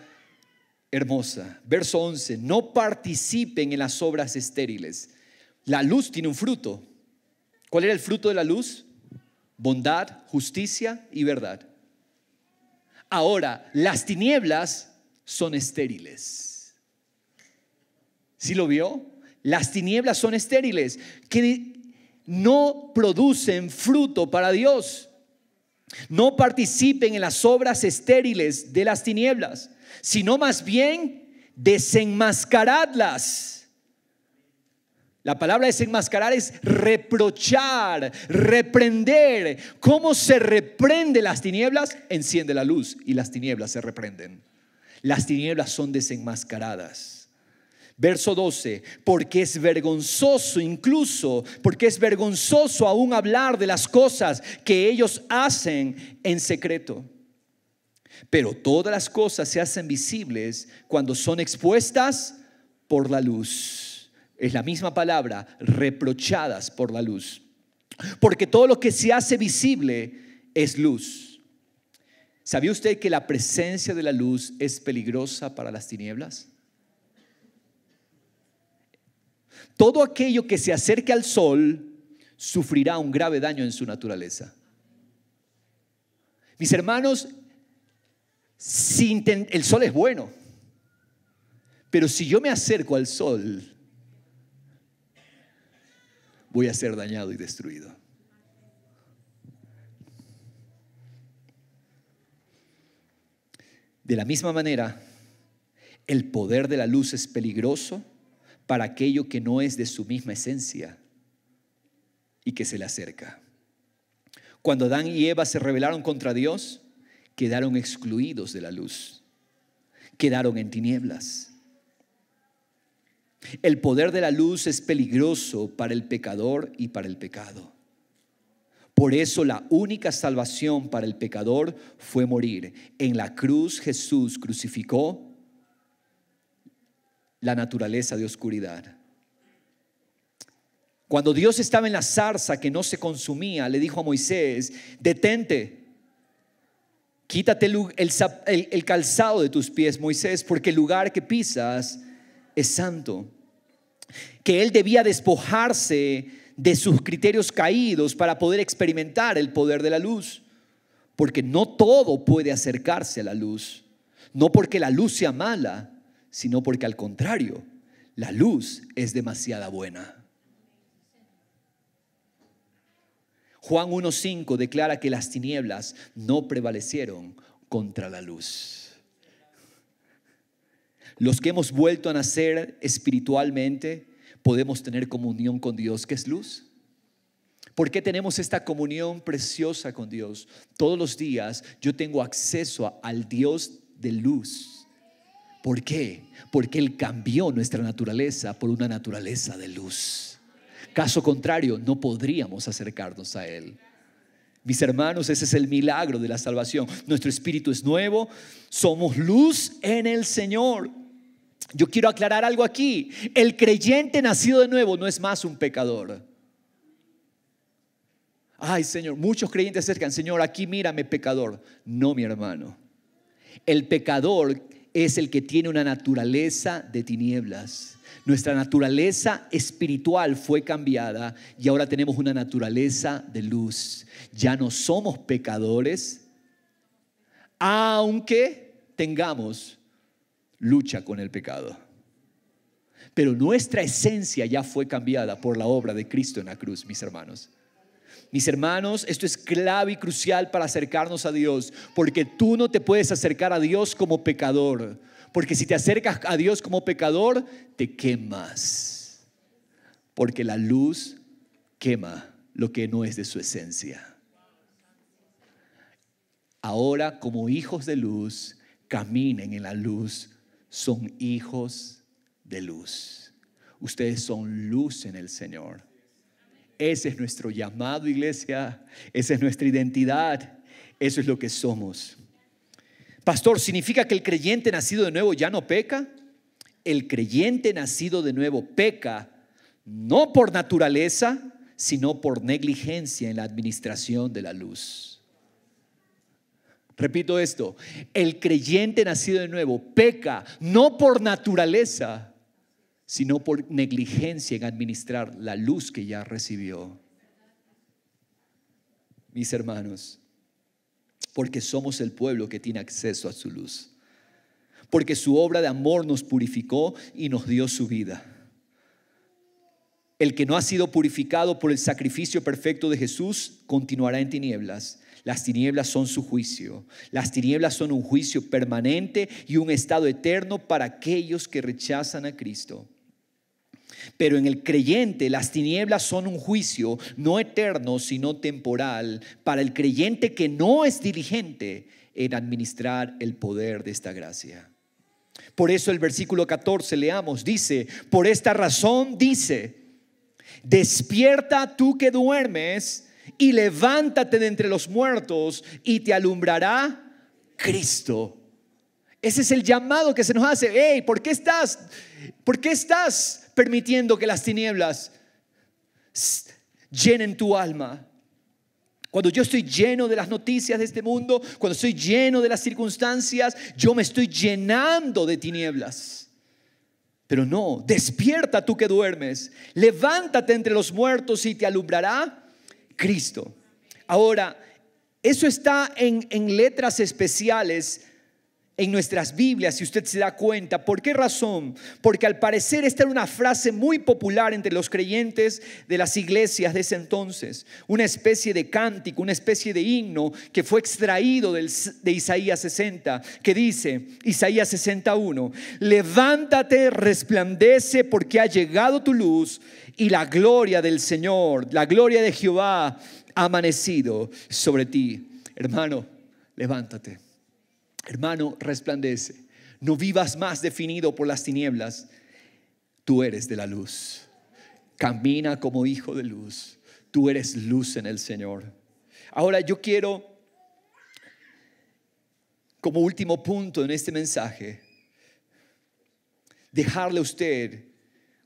[SPEAKER 1] hermosa. Verso 11, no participen en las obras estériles. La luz tiene un fruto. ¿Cuál era el fruto de la luz? Bondad, justicia y verdad. Ahora, las tinieblas son estériles. ¿Sí lo vio? Las tinieblas son estériles, que no producen fruto para Dios. No participen en las obras estériles de las tinieblas, sino más bien desenmascaradlas. La palabra desenmascarar es reprochar, reprender. ¿Cómo se reprende las tinieblas? Enciende la luz y las tinieblas se reprenden. Las tinieblas son desenmascaradas. Verso 12, porque es vergonzoso aún hablar de las cosas que ellos hacen en secreto. Pero todas las cosas se hacen visibles cuando son expuestas por la luz. Es la misma palabra, reprochadas por la luz. Porque todo lo que se hace visible es luz. ¿Sabía usted que la presencia de la luz es peligrosa para las tinieblas? Todo aquello que se acerque al sol sufrirá un grave daño en su naturaleza. Mis hermanos, el sol es bueno, pero si yo me acerco al sol, voy a ser dañado y destruido. De la misma manera, el poder de la luz es peligroso para aquello que no es de su misma esencia y que se le acerca. Cuando Adán y Eva se rebelaron contra Dios, quedaron excluidos de la luz, quedaron en tinieblas. El poder de la luz es peligroso para el pecador y para el pecado. Por eso la única salvación para el pecador fue morir. En la cruz Jesús crucificó la naturaleza de oscuridad. Cuando Dios estaba en la zarza que no se consumía, le dijo a Moisés: detente, quítate el calzado de tus pies, Moisés, porque el lugar que pisas es santo. Que él debía despojarse de sus criterios caídos para poder experimentar el poder de la luz, porque no todo puede acercarse a la luz. No porque la luz sea mala, sino porque al contrario, la luz es demasiado buena. Juan 1:5 declara que las tinieblas no prevalecieron contra la luz. Los que hemos vuelto a nacer espiritualmente podemos tener comunión con Dios, que es luz. ¿Por qué tenemos esta comunión preciosa con Dios? Todos los días yo tengo acceso al Dios de luz. ¿Por qué? Porque Él cambió nuestra naturaleza por una naturaleza de luz. Caso contrario, no podríamos acercarnos a Él. Mis hermanos, ese es el milagro de la salvación. Nuestro espíritu es nuevo, somos luz en el Señor. Yo quiero aclarar algo aquí. El creyente nacido de nuevo no es más un pecador. Ay, Señor, muchos creyentes se acercan: Señor, aquí mírame, pecador. No, mi hermano. El pecador es el que tiene una naturaleza de tinieblas. Nuestra naturaleza espiritual fue cambiada y ahora tenemos una naturaleza de luz. Ya no somos pecadores, aunque tengamos lucha con el pecado. Pero nuestra esencia ya fue cambiada por la obra de Cristo en la cruz, mis hermanos. Mis hermanos, esto es clave y crucial para acercarnos a Dios, porque tú no te puedes acercar a Dios como pecador, porque si te acercas a Dios como pecador, te quemas, porque la luz quema lo que no es de su esencia. Ahora, como hijos de luz, caminen en la luz, son hijos de luz. Ustedes son luz en el Señor. Ese es nuestro llamado, iglesia. Esa es nuestra identidad. Eso es lo que somos. Pastor, ¿significa que el creyente nacido de nuevo ya no peca? El creyente nacido de nuevo peca no por naturaleza, sino por negligencia en la administración de la luz. Repito esto, el creyente nacido de nuevo peca no por naturaleza, sino por negligencia en administrar la luz que ya recibió. Mis hermanos, porque somos el pueblo que tiene acceso a su luz, porque su obra de amor nos purificó y nos dio su vida. El que no ha sido purificado por el sacrificio perfecto de Jesús continuará en tinieblas. Las tinieblas son su juicio. Las tinieblas son un juicio permanente y un estado eterno para aquellos que rechazan a Cristo. Pero en el creyente las tinieblas son un juicio no eterno sino temporal para el creyente que no es diligente en administrar el poder de esta gracia. Por eso el versículo 14 leamos, dice, por esta razón dice, despierta tú que duermes y levántate de entre los muertos y te alumbrará Cristo. Ese es el llamado que se nos hace. Hey, ¿por qué estás permitiendo que las tinieblas llenen tu alma? Cuando yo estoy lleno de las noticias de este mundo, cuando estoy lleno de las circunstancias, yo me estoy llenando de tinieblas. Pero no, despierta tú que duermes, levántate entre los muertos y te alumbrará Cristo. Ahora, eso está en letras especiales en nuestras Biblias, si usted se da cuenta. ¿Por qué razón? Porque al parecer esta era una frase muy popular entre los creyentes de las iglesias de ese entonces. Una especie de cántico, una especie de himno que fue extraído de Isaías 60, que dice, Isaías 61, levántate, resplandece porque ha llegado tu luz y la gloria del Señor, la gloria de Jehová ha amanecido sobre ti. Hermano, levántate. Hermano, resplandece. No vivas más definido por las tinieblas. Tú eres de la luz. Camina como hijo de luz. Tú eres luz en el Señor. Ahora yo quiero, como último punto en este mensaje, dejarle a usted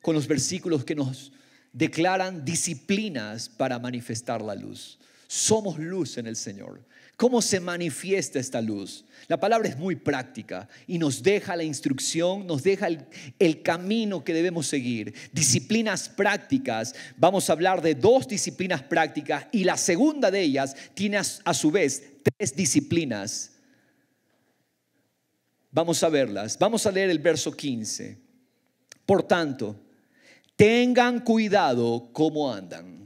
[SPEAKER 1] con los versículos que nos declaran disciplinas para manifestar la luz. Somos luz en el Señor. ¿Cómo se manifiesta esta luz? La palabra es muy práctica y nos deja la instrucción, nos deja el camino que debemos seguir. Disciplinas prácticas. Vamos a hablar de 2 disciplinas prácticas y la segunda de ellas tiene a su vez 3 disciplinas. Vamos a verlas. Vamos a leer el verso 15. Por tanto, tengan cuidado cómo andan.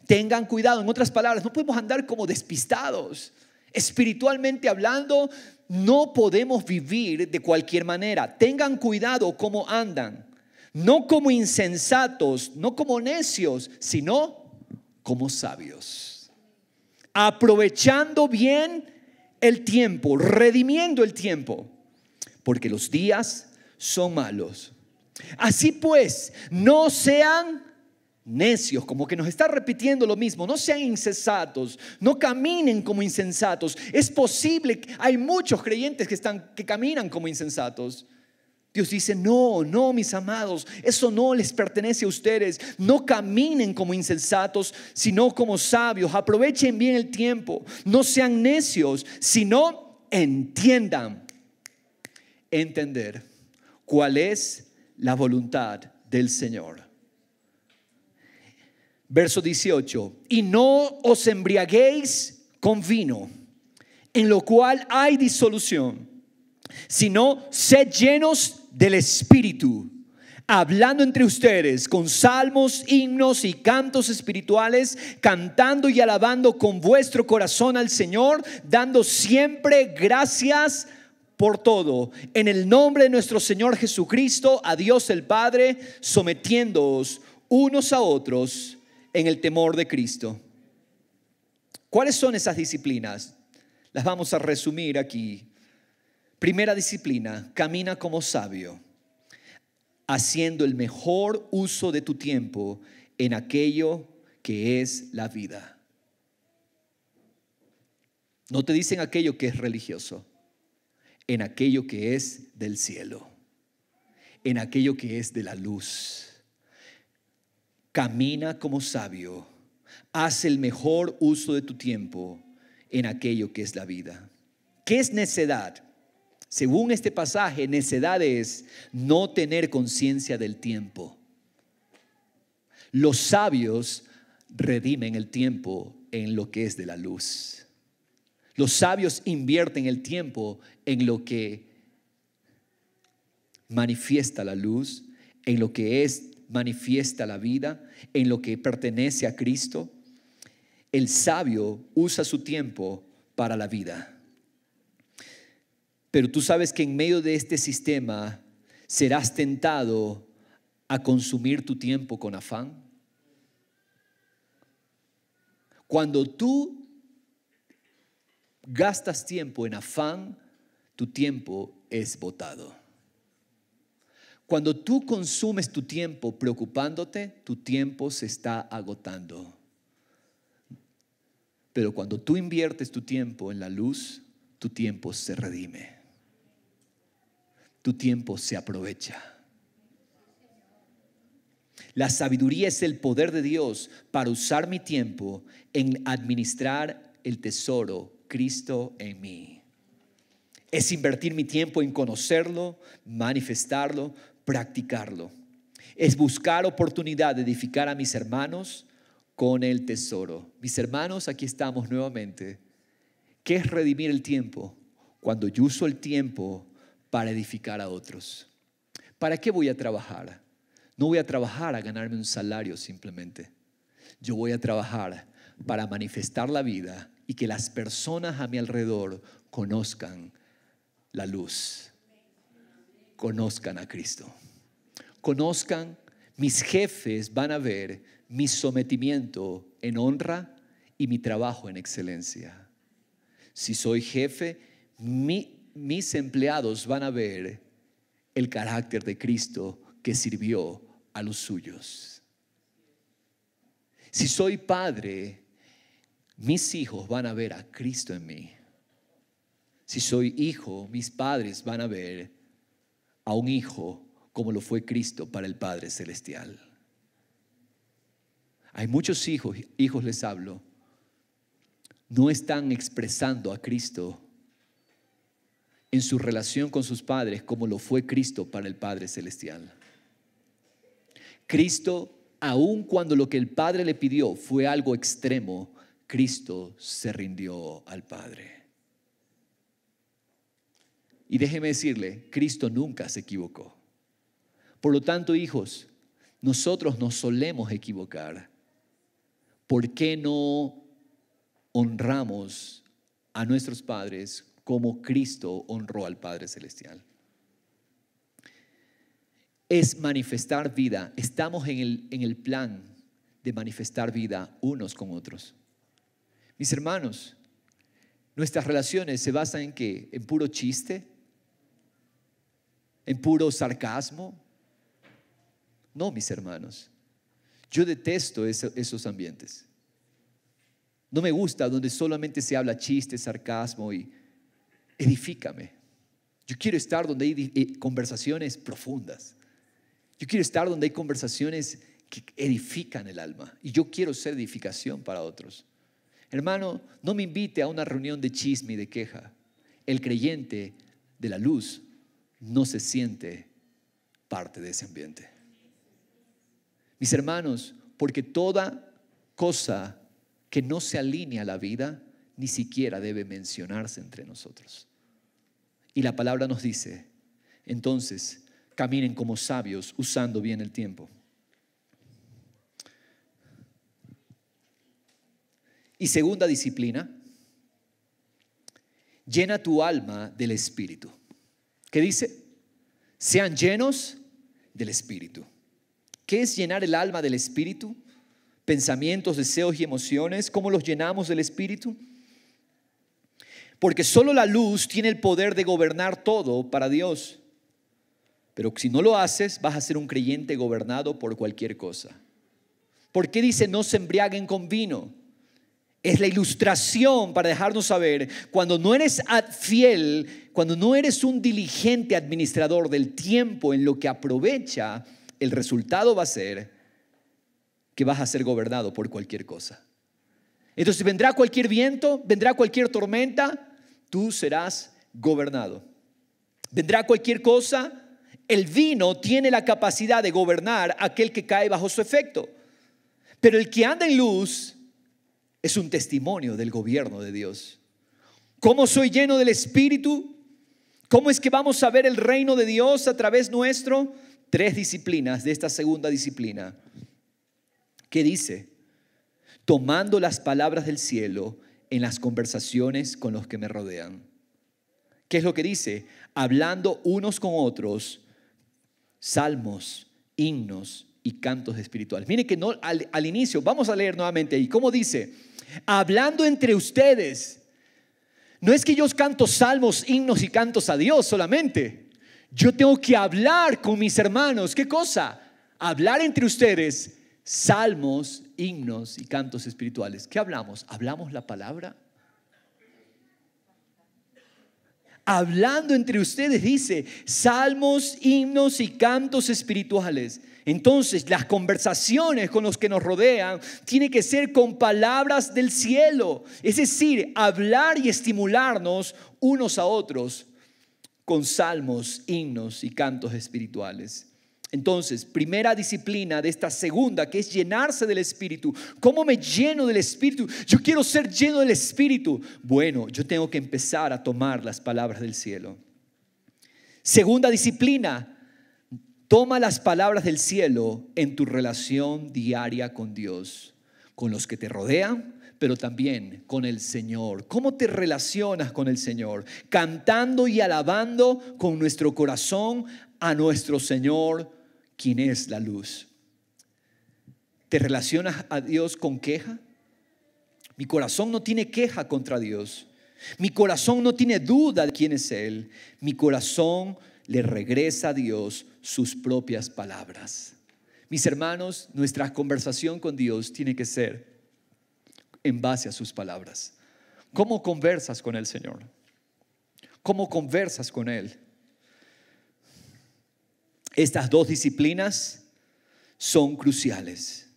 [SPEAKER 1] Tengan cuidado, en otras palabras, no podemos andar como despistados. Espiritualmente hablando, no podemos vivir de cualquier manera. Tengan cuidado cómo andan, no como insensatos, no como necios, sino como sabios. Aprovechando bien el tiempo, redimiendo el tiempo, porque los días son malos. Así pues, no sean necios, como que nos está repitiendo lo mismo. No sean insensatos, no caminen como insensatos. Es posible, hay muchos creyentes que caminan como insensatos. Dios dice, no, mis amados, eso no les pertenece a ustedes. No caminen como insensatos, sino como sabios. Aprovechen bien el tiempo. No sean necios, sino entiendan. Entender cuál es la voluntad del Señor. Verso 18, y no os embriaguéis con vino, en lo cual hay disolución, sino sed llenos del Espíritu, hablando entre ustedes con salmos, himnos y cantos espirituales, cantando y alabando con vuestro corazón al Señor, dando siempre gracias por todo, en el nombre de nuestro Señor Jesucristo, a Dios el Padre, sometiéndoos unos a otros en el temor de Cristo. ¿Cuáles son esas disciplinas? Las vamos a resumir aquí. Primera disciplina, camina como sabio, haciendo el mejor uso de tu tiempo en aquello que es la vida. No te dicen aquello que es religioso, en aquello que es del cielo, en aquello que es de la luz. Camina como sabio, haz el mejor uso de tu tiempo en aquello que es la vida. ¿Qué es necedad? Según este pasaje, necedad es no tener conciencia del tiempo. Los sabios redimen el tiempo en lo que es de la luz. Los sabios invierten el tiempo en lo que manifiesta la luz, en lo que manifiesta la vida, en lo que pertenece a Cristo. El sabio usa su tiempo para la vida. Pero tú sabes que en medio de este sistema serás tentado a consumir tu tiempo con afán. Cuando tú gastas tiempo en afán, tu tiempo es botado. Cuando tú consumes tu tiempo preocupándote, tu tiempo se está agotando. Pero cuando tú inviertes tu tiempo en la luz, tu tiempo se redime. Tu tiempo se aprovecha. La sabiduría es el poder de Dios para usar mi tiempo en administrar el tesoro Cristo en mí. Es invertir mi tiempo en conocerlo, manifestarlo, practicarlo. Es buscar oportunidad de edificar a mis hermanos con el tesoro. Mis hermanos, aquí estamos nuevamente. ¿Qué es redimir el tiempo? Cuando yo uso el tiempo para edificar a otros. ¿Para qué voy a trabajar? No voy a trabajar a ganarme un salario simplemente. Yo voy a trabajar para manifestar la vida y que las personas a mi alrededor conozcan la luz, conozcan a Cristo, conozcan. Mis jefes van a ver mi sometimiento en honra y mi trabajo en excelencia. Si soy jefe, mis empleados van a ver el carácter de Cristo que sirvió a los suyos. Si soy padre, mis hijos van a ver a Cristo en mí. Si soy hijo, mis padres van a ver a un hijo como lo fue Cristo para el Padre Celestial. Hay muchos hijos les hablo, no están expresando a Cristo en su relación con sus padres como lo fue Cristo para el Padre Celestial. Cristo, aun cuando lo que el Padre le pidió fue algo extremo, Cristo se rindió al Padre. Y déjeme decirle, Cristo nunca se equivocó. Por lo tanto, hijos, nosotros nos solemos equivocar. ¿Por qué no honramos a nuestros padres como Cristo honró al Padre Celestial? Es manifestar vida. Estamos en el plan de manifestar vida unos con otros. Mis hermanos, nuestras relaciones se basan ¿en qué? ¿En puro chiste? ¿En puro sarcasmo? No, mis hermanos. Yo detesto esos ambientes. No me gusta donde solamente se habla chiste, sarcasmo y edifícame. Yo quiero estar donde hay conversaciones profundas. Yo quiero estar donde hay conversaciones que edifican el alma. Y yo quiero ser edificación para otros. Hermano, no me invite a una reunión de chisme y de queja. El creyente de la luz no se siente parte de ese ambiente. Mis hermanos, porque toda cosa que no se alinea a la vida ni siquiera debe mencionarse entre nosotros. Y la palabra nos dice, entonces, caminen como sabios usando bien el tiempo. Y segunda disciplina, llena tu alma del Espíritu. ¿Qué dice? Sean llenos del Espíritu. ¿Qué es llenar el alma del Espíritu? Pensamientos, deseos y emociones. ¿Cómo los llenamos del Espíritu? Porque solo la luz tiene el poder de gobernar todo para Dios. Pero si no lo haces, vas a ser un creyente gobernado por cualquier cosa. ¿Por qué dice no se embriaguen con vino? Es la ilustración para dejarnos saber, cuando no eres fiel, cuando no eres un diligente administrador del tiempo en lo que aprovecha, el resultado va a ser que vas a ser gobernado por cualquier cosa. Entonces vendrá cualquier viento, vendrá cualquier tormenta, tú serás gobernado. Vendrá cualquier cosa. El vino tiene la capacidad de gobernar a aquel que cae bajo su efecto. Pero el que anda en luz es un testimonio del gobierno de Dios. ¿Cómo soy lleno del Espíritu? ¿Cómo es que vamos a ver el reino de Dios a través nuestro? 3 disciplinas de esta segunda disciplina. ¿Qué dice? Tomando las palabras del cielo en las conversaciones con los que me rodean. ¿Qué es lo que dice? Hablando unos con otros, salmos, himnos y cantos espirituales. Mire que no, al inicio, vamos a leer nuevamente ahí. ¿Cómo dice? Hablando entre ustedes. No es que yo canto salmos, himnos y cantos a Dios solamente. Yo tengo que hablar con mis hermanos. ¿Qué cosa? Hablar entre ustedes salmos, himnos y cantos espirituales. ¿Qué hablamos? ¿Hablamos la palabra? Hablando entre ustedes, dice, salmos, himnos y cantos espirituales. Entonces, las conversaciones con los que nos rodean tienen que ser con palabras del cielo. Es decir, hablar y estimularnos unos a otros con salmos, himnos y cantos espirituales. Entonces, primera disciplina de esta segunda, que es llenarse del Espíritu. ¿Cómo me lleno del Espíritu? Yo quiero ser lleno del Espíritu. Bueno, yo tengo que empezar a tomar las palabras del cielo. Segunda disciplina, toma las palabras del cielo en tu relación diaria con Dios, con los que te rodean, pero también con el Señor. ¿Cómo te relacionas con el Señor? Cantando y alabando con nuestro corazón a nuestro Señor, quien es la luz. ¿Te relacionas a Dios con queja? Mi corazón no tiene queja contra Dios. Mi corazón no tiene duda de quién es Él. Mi corazón le regresa a Dios sus propias palabras. Mis hermanos, nuestra conversación con Dios tiene que ser en base a sus palabras. ¿Cómo conversas con el Señor? ¿Cómo conversas con Él? Estas 2 disciplinas son cruciales.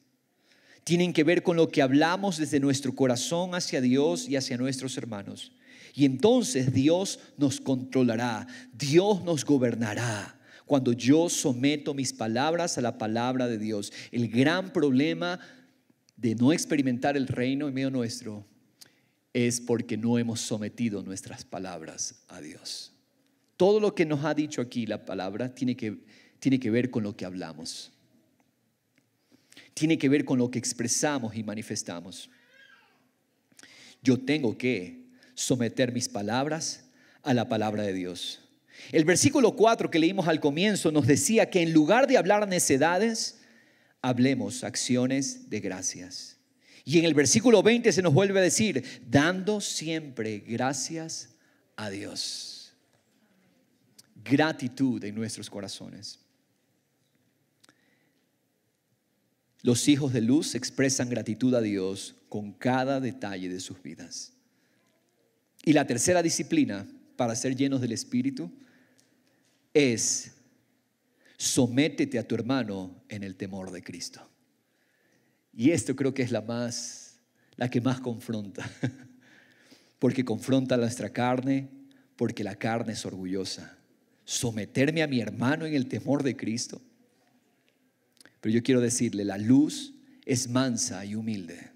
[SPEAKER 1] Tienen que ver con lo que hablamos desde nuestro corazón hacia Dios y hacia nuestros hermanos. Y entonces Dios nos controlará, Dios nos gobernará cuando yo someto mis palabras a la palabra de Dios. El gran problema de no experimentar el reino en medio nuestro es porque no hemos sometido nuestras palabras a Dios. Todo lo que nos ha dicho aquí la palabra tiene que ver con lo que hablamos. Tiene que ver con lo que expresamos y manifestamos. Yo tengo que someter mis palabras a la palabra de Dios. El versículo 4 que leímos al comienzo nos decía que en lugar de hablar necedades, hablemos acciones de gracias. Y en el versículo 20 se nos vuelve a decir, dando siempre gracias a Dios. Gratitud en nuestros corazones. Los hijos de luz expresan gratitud a Dios con cada detalle de sus vidas. Y la tercera disciplina para ser llenos del Espíritu es sométete a tu hermano en el temor de Cristo. Y esto creo que es la que más confronta, porque confronta nuestra carne, porque la carne es orgullosa. Someterme a mi hermano en el temor de Cristo. Pero yo quiero decirle, la luz es mansa y humilde.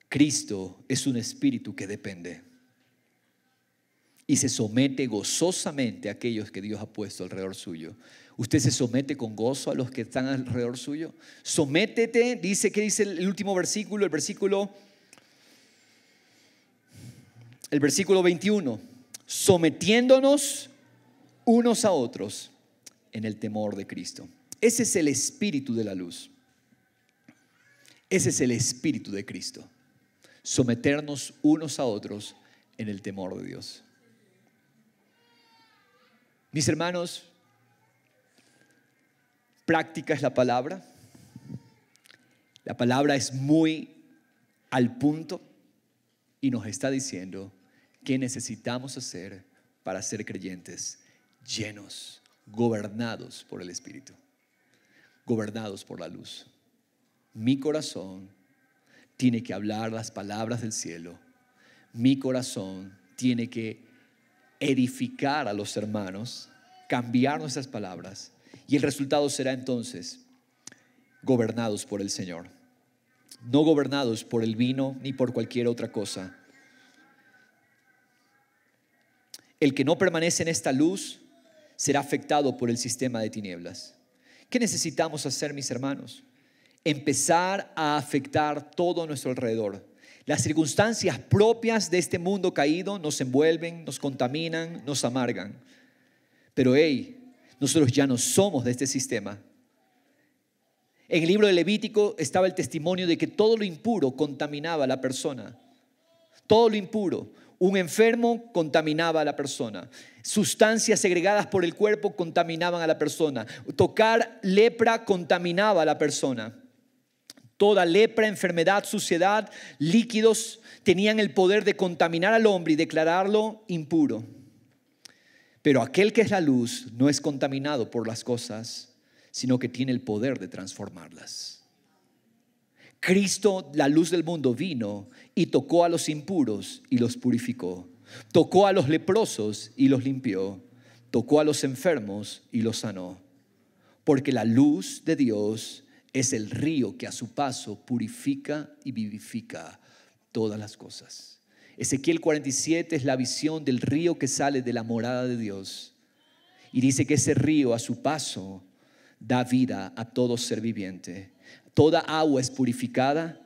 [SPEAKER 1] Cristo es un espíritu que depende y se somete gozosamente a aquellos que Dios ha puesto alrededor suyo. ¿Usted se somete con gozo a los que están alrededor suyo? Sométete, dice, ¿qué dice el último versículo? El versículo 21. Sometiéndonos unos a otros en el temor de Cristo. Ese es el espíritu de la luz. Ese es el espíritu de Cristo. Someternos unos a otros en el temor de Dios. Mis hermanos, práctica es la palabra. La palabra es muy al punto y nos está diciendo qué necesitamos hacer para ser creyentes llenos, gobernados por el Espíritu, gobernados por la luz. Mi corazón tiene que hablar las palabras del cielo. Mi corazón tiene que edificar a los hermanos, cambiar nuestras palabras, y el resultado será entonces gobernados por el Señor, no gobernados por el vino ni por cualquier otra cosa. El que no permanece en esta luz será afectado por el sistema de tinieblas. ¿Qué necesitamos hacer, mis hermanos? Empezar a afectar todo a nuestro alrededor. Las circunstancias propias de este mundo caído nos envuelven, nos contaminan, nos amargan. Pero nosotros ya no somos de este sistema. En el libro de Levítico estaba el testimonio de que todo lo impuro contaminaba a la persona. Todo lo impuro. Un enfermo contaminaba a la persona. Sustancias segregadas por el cuerpo contaminaban a la persona. Tocar lepra contaminaba a la persona. Toda lepra, enfermedad, suciedad, líquidos tenían el poder de contaminar al hombre y declararlo impuro. Pero aquel que es la luz no es contaminado por las cosas, sino que tiene el poder de transformarlas. Cristo, la luz del mundo, vino y tocó a los impuros y los purificó. Tocó a los leprosos y los limpió. Tocó a los enfermos y los sanó. Porque la luz de Dios es el río que a su paso purifica y vivifica todas las cosas. Ezequiel 47 es la visión del río que sale de la morada de Dios. Y dice que ese río a su paso da vida a todo ser viviente. Toda agua es purificada.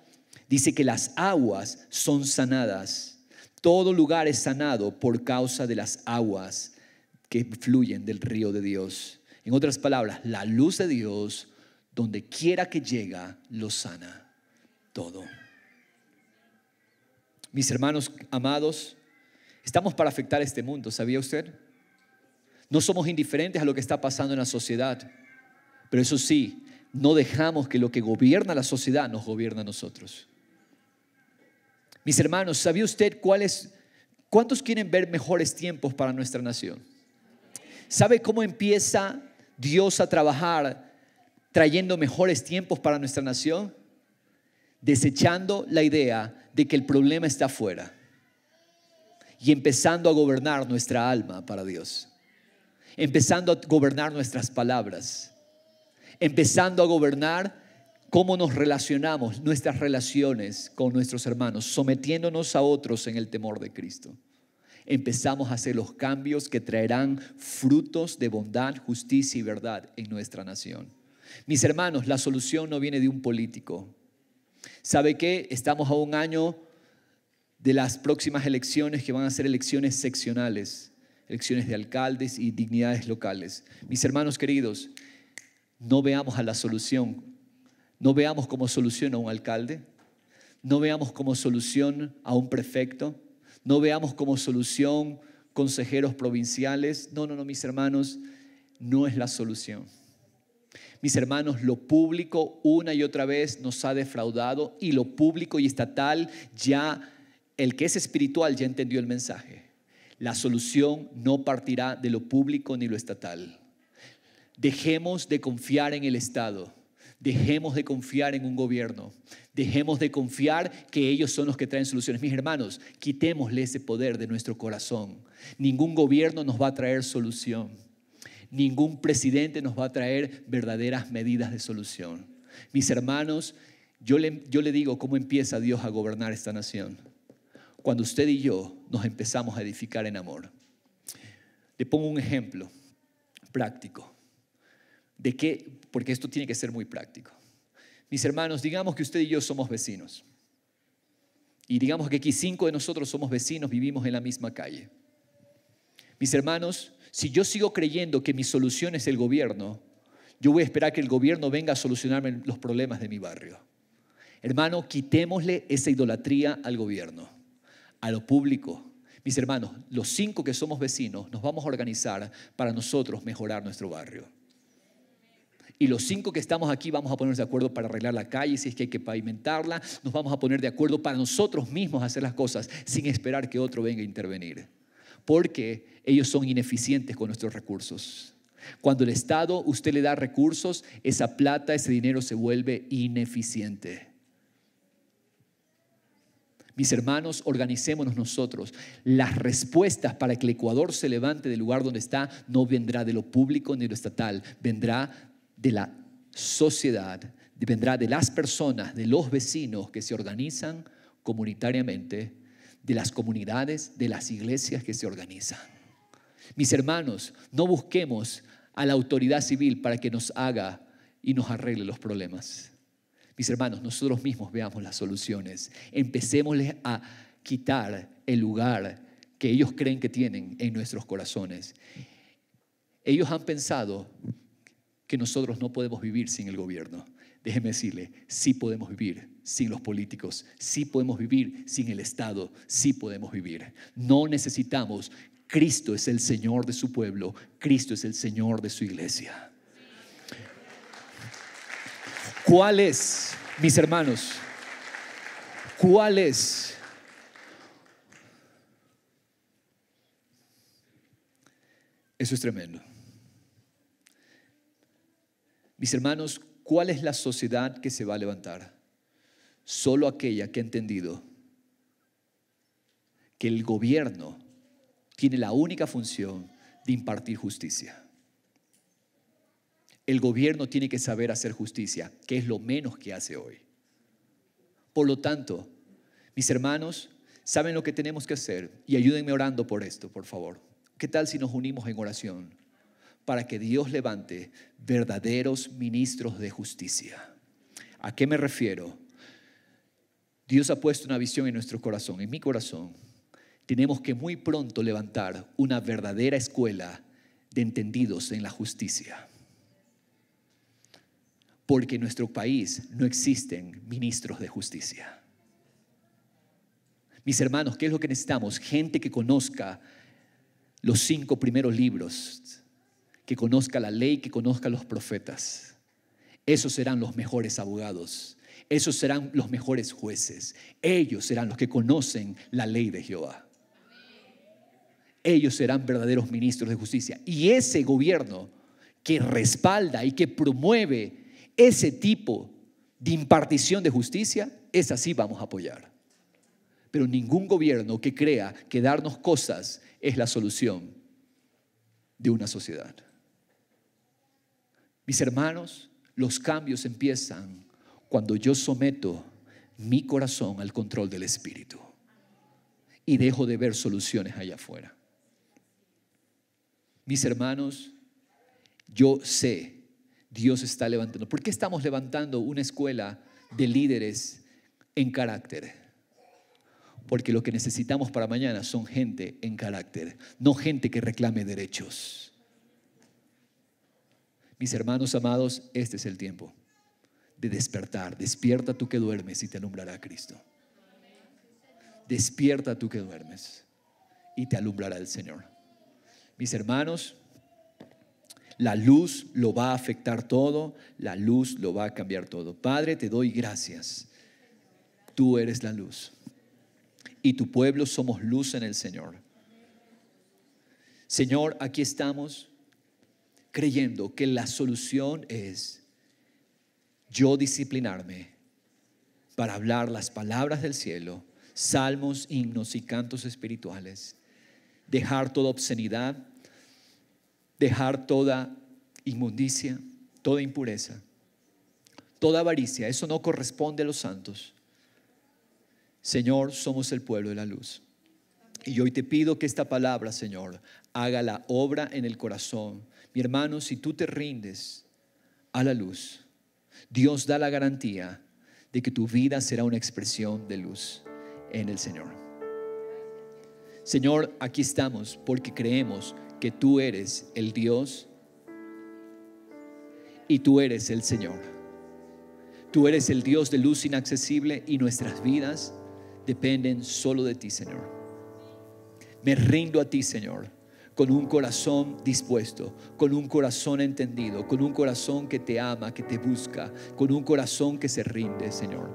[SPEAKER 1] Dice que las aguas son sanadas. Todo lugar es sanado por causa de las aguas que fluyen del río de Dios. En otras palabras, la luz de Dios, donde quiera que llega, lo sana todo. Mis hermanos amados, estamos para afectar este mundo, ¿sabía usted? No somos indiferentes a lo que está pasando en la sociedad, pero eso sí, no dejamos que lo que gobierna la sociedad nos gobierne a nosotros. Mis hermanos, ¿sabía usted cuántos quieren ver mejores tiempos para nuestra nación? ¿Sabe cómo empieza Dios a trabajar trayendo mejores tiempos para nuestra nación? Desechando la idea de que el problema está afuera y empezando a gobernar nuestra alma para Dios, empezando a gobernar nuestras palabras, empezando a gobernar cómo nos relacionamos, nuestras relaciones con nuestros hermanos, sometiéndonos a otros en el temor de Cristo. Empezamos a hacer los cambios que traerán frutos de bondad, justicia y verdad en nuestra nación. Mis hermanos, la solución no viene de un político. ¿Sabe qué? Estamos a un año de las próximas elecciones que van a ser elecciones seccionales, elecciones de alcaldes y dignidades locales. Mis hermanos queridos, no veamos a la solución, no veamos como solución a un alcalde, no veamos como solución a un prefecto, no veamos como solución consejeros provinciales. No, mis hermanos, no es la solución. Mis hermanos, lo público una y otra vez nos ha defraudado, y lo público y estatal ya, el que es espiritual ya entendió el mensaje. La solución no partirá de lo público ni lo estatal. Dejemos de confiar en el Estado, dejemos de confiar en un gobierno, dejemos de confiar que ellos son los que traen soluciones. Mis hermanos, quitémosle ese poder de nuestro corazón. Ningún gobierno nos va a traer solución. Ningún presidente nos va a traer verdaderas medidas de solución. Mis hermanos, yo le digo cómo empieza Dios a gobernar esta nación. Cuando usted y yo nos empezamos a edificar en amor. Le pongo un ejemplo práctico. ¿De qué? Porque esto tiene que ser muy práctico. Mis hermanos, digamos que usted y yo somos vecinos. Y digamos que aquí 5 de nosotros somos vecinos, vivimos en la misma calle. Mis hermanos, si yo sigo creyendo que mi solución es el gobierno, yo voy a esperar que el gobierno venga a solucionarme los problemas de mi barrio. Hermano, quitémosle esa idolatría al gobierno, a lo público. Mis hermanos, los 5 que somos vecinos nos vamos a organizar para nosotros mejorar nuestro barrio. Y los 5 que estamos aquí vamos a ponernos de acuerdo para arreglar la calle, si es que hay que pavimentarla. Nos vamos a poner de acuerdo para nosotros mismos hacer las cosas sin esperar que otro venga a intervenir. Porque ellos son ineficientes con nuestros recursos. Cuando el Estado, usted le da recursos, esa plata, ese dinero se vuelve ineficiente. Mis hermanos, organicémonos nosotros. Las respuestas para que el Ecuador se levante del lugar donde está no vendrá de lo público ni de lo estatal, vendrá de la sociedad, vendrá de las personas, de los vecinos que se organizan comunitariamente, de las comunidades, de las iglesias que se organizan. Mis hermanos, no busquemos a la autoridad civil para que nos haga y nos arregle los problemas. Mis hermanos, nosotros mismos veamos las soluciones. Empecémosles a quitar el lugar que ellos creen que tienen en nuestros corazones. Ellos han pensado que nosotros no podemos vivir sin el gobierno. Déjeme decirle, sí podemos vivir sin los políticos, sí podemos vivir sin el Estado, sí podemos vivir. No necesitamos. Cristo es el Señor de su pueblo, Cristo es el Señor de su iglesia. ¿Cuál es, mis hermanos? ¿Cuál es? Eso es tremendo. Mis hermanos, ¿cuál es la sociedad que se va a levantar? Solo aquella que ha entendido que el gobierno tiene la única función de impartir justicia. El gobierno tiene que saber hacer justicia, que es lo menos que hace hoy. Por lo tanto, mis hermanos, ¿saben lo que tenemos que hacer? Y ayúdenme orando por esto, por favor. ¿Qué tal si nos unimos en oración para que Dios levante verdaderos ministros de justicia? ¿A qué me refiero? Dios ha puesto una visión en nuestro corazón, en mi corazón. Tenemos que muy pronto levantar una verdadera escuela de entendidos en la justicia. Porque en nuestro país no existen ministros de justicia. Mis hermanos, ¿qué es lo que necesitamos? Gente que conozca los 5 primeros libros, que conozca la ley, que conozca los profetas. Esos serán los mejores abogados, esos serán los mejores jueces, ellos serán los que conocen la ley de Jehová. Ellos serán verdaderos ministros de justicia. Y ese gobierno que respalda y que promueve ese tipo de impartición de justicia, esa sí vamos a apoyar. Pero ningún gobierno que crea que darnos cosas es la solución de una sociedad. Mis hermanos, los cambios empiezan cuando yo someto mi corazón al control del Espíritu y dejo de ver soluciones allá afuera. Mis hermanos, yo sé, Dios está levantando. ¿Por qué estamos levantando una escuela de líderes en carácter? Porque lo que necesitamos para mañana son gente en carácter, no gente que reclame derechos. Mis hermanos amados, este es el tiempo de despertar. Despierta tú que duermes y te alumbrará Cristo. Despierta tú que duermes y te alumbrará el Señor. Mis hermanos, la luz lo va a afectar todo, la luz lo va a cambiar todo. Padre, te doy gracias. Tú eres la luz y tu pueblo somos luz en el Señor. Señor, aquí estamos creyendo que la solución es yo disciplinarme para hablar las palabras del cielo, salmos, himnos y cantos espirituales, dejar toda obscenidad, dejar toda inmundicia, toda impureza, toda avaricia. Eso no corresponde a los santos. Señor, somos el pueblo de la luz. Y hoy te pido que esta palabra, Señor, haga la obra en el corazón. Mi hermano, si tú te rindes a la luz, Dios da la garantía de que tu vida será una expresión de luz en el Señor. Señor, aquí estamos porque creemos que tú eres el Dios y tú eres el Señor. Tú eres el Dios de luz inaccesible y nuestras vidas dependen solo de ti, Señor. Me rindo a ti, Señor, con un corazón dispuesto, con un corazón entendido, con un corazón que te ama, que te busca, con un corazón que se rinde, Señor.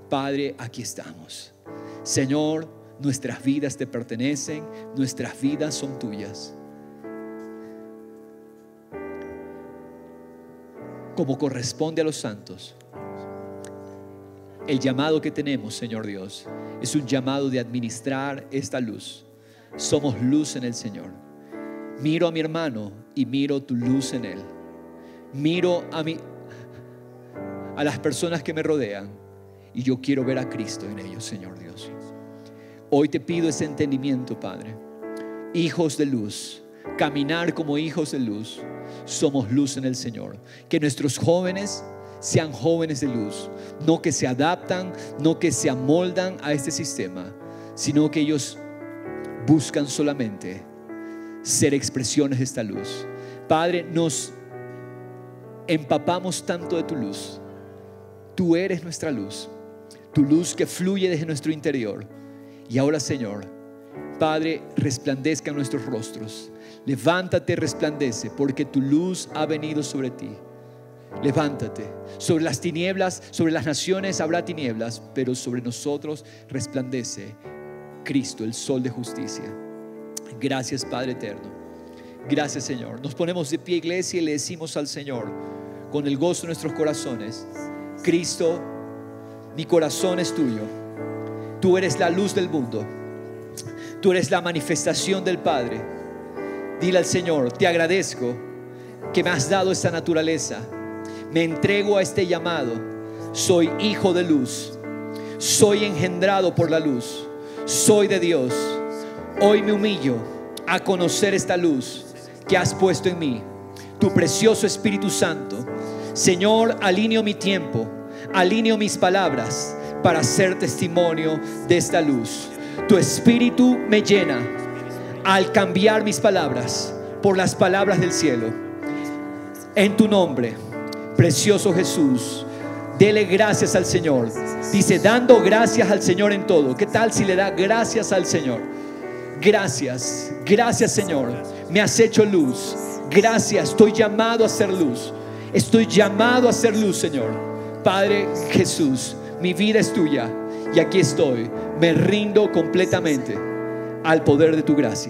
[SPEAKER 1] Padre, aquí estamos. Señor, nuestras vidas te pertenecen, nuestras vidas son tuyas. Como corresponde a los santos, El llamado que tenemos, Señor Dios, es un llamado de administrar esta luz. Somos luz en el Señor. Miro a mi hermano y miro tu luz en él. Miro a las personas que me rodean y yo quiero ver a Cristo en ellos, Señor Dios. Hoy te pido ese entendimiento, Padre. Hijos de luz, caminar como hijos de luz. Somos luz en el Señor. Que nuestros jóvenes sean jóvenes de luz, no que se adaptan, no que se amoldan a este sistema, sino que ellos buscan solamente ser expresiones de esta luz. Padre, nos empapamos tanto de tu luz. Tú eres nuestra luz, tu luz que fluye desde nuestro interior. Y ahora, Señor, Padre, resplandezca en nuestros rostros. Levántate, resplandece, porque tu luz ha venido sobre ti. Levántate. Sobre las tinieblas, sobre las naciones habrá tinieblas, pero sobre nosotros resplandece Cristo, el sol de justicia. Gracias, Padre eterno. Gracias, Señor. Nos ponemos de pie, iglesia, y le decimos al Señor con el gozo de nuestros corazones: Cristo, mi corazón es tuyo. Tú eres la luz del mundo. Tú eres la manifestación del Padre. Dile al Señor: te agradezco que me has dado esta naturaleza. Me entrego a este llamado. Soy hijo de luz. Soy engendrado por la luz. Soy de Dios. Hoy me humillo a conocer esta luz que has puesto en mí, tu precioso Espíritu Santo. Señor, alineo mi tiempo, alineo mis palabras para ser testimonio de esta luz. Tu Espíritu me llena al cambiar mis palabras por las palabras del cielo. En tu nombre, precioso Jesús, dele gracias al Señor. Dice, dando gracias al Señor en todo. ¿Qué tal si le da gracias al Señor? Gracias, gracias, Señor. Me has hecho luz. Gracias, estoy llamado a ser luz. Estoy llamado a ser luz, Señor. Padre Jesús, mi vida es tuya y aquí estoy. Me rindo completamente al poder de tu gracia.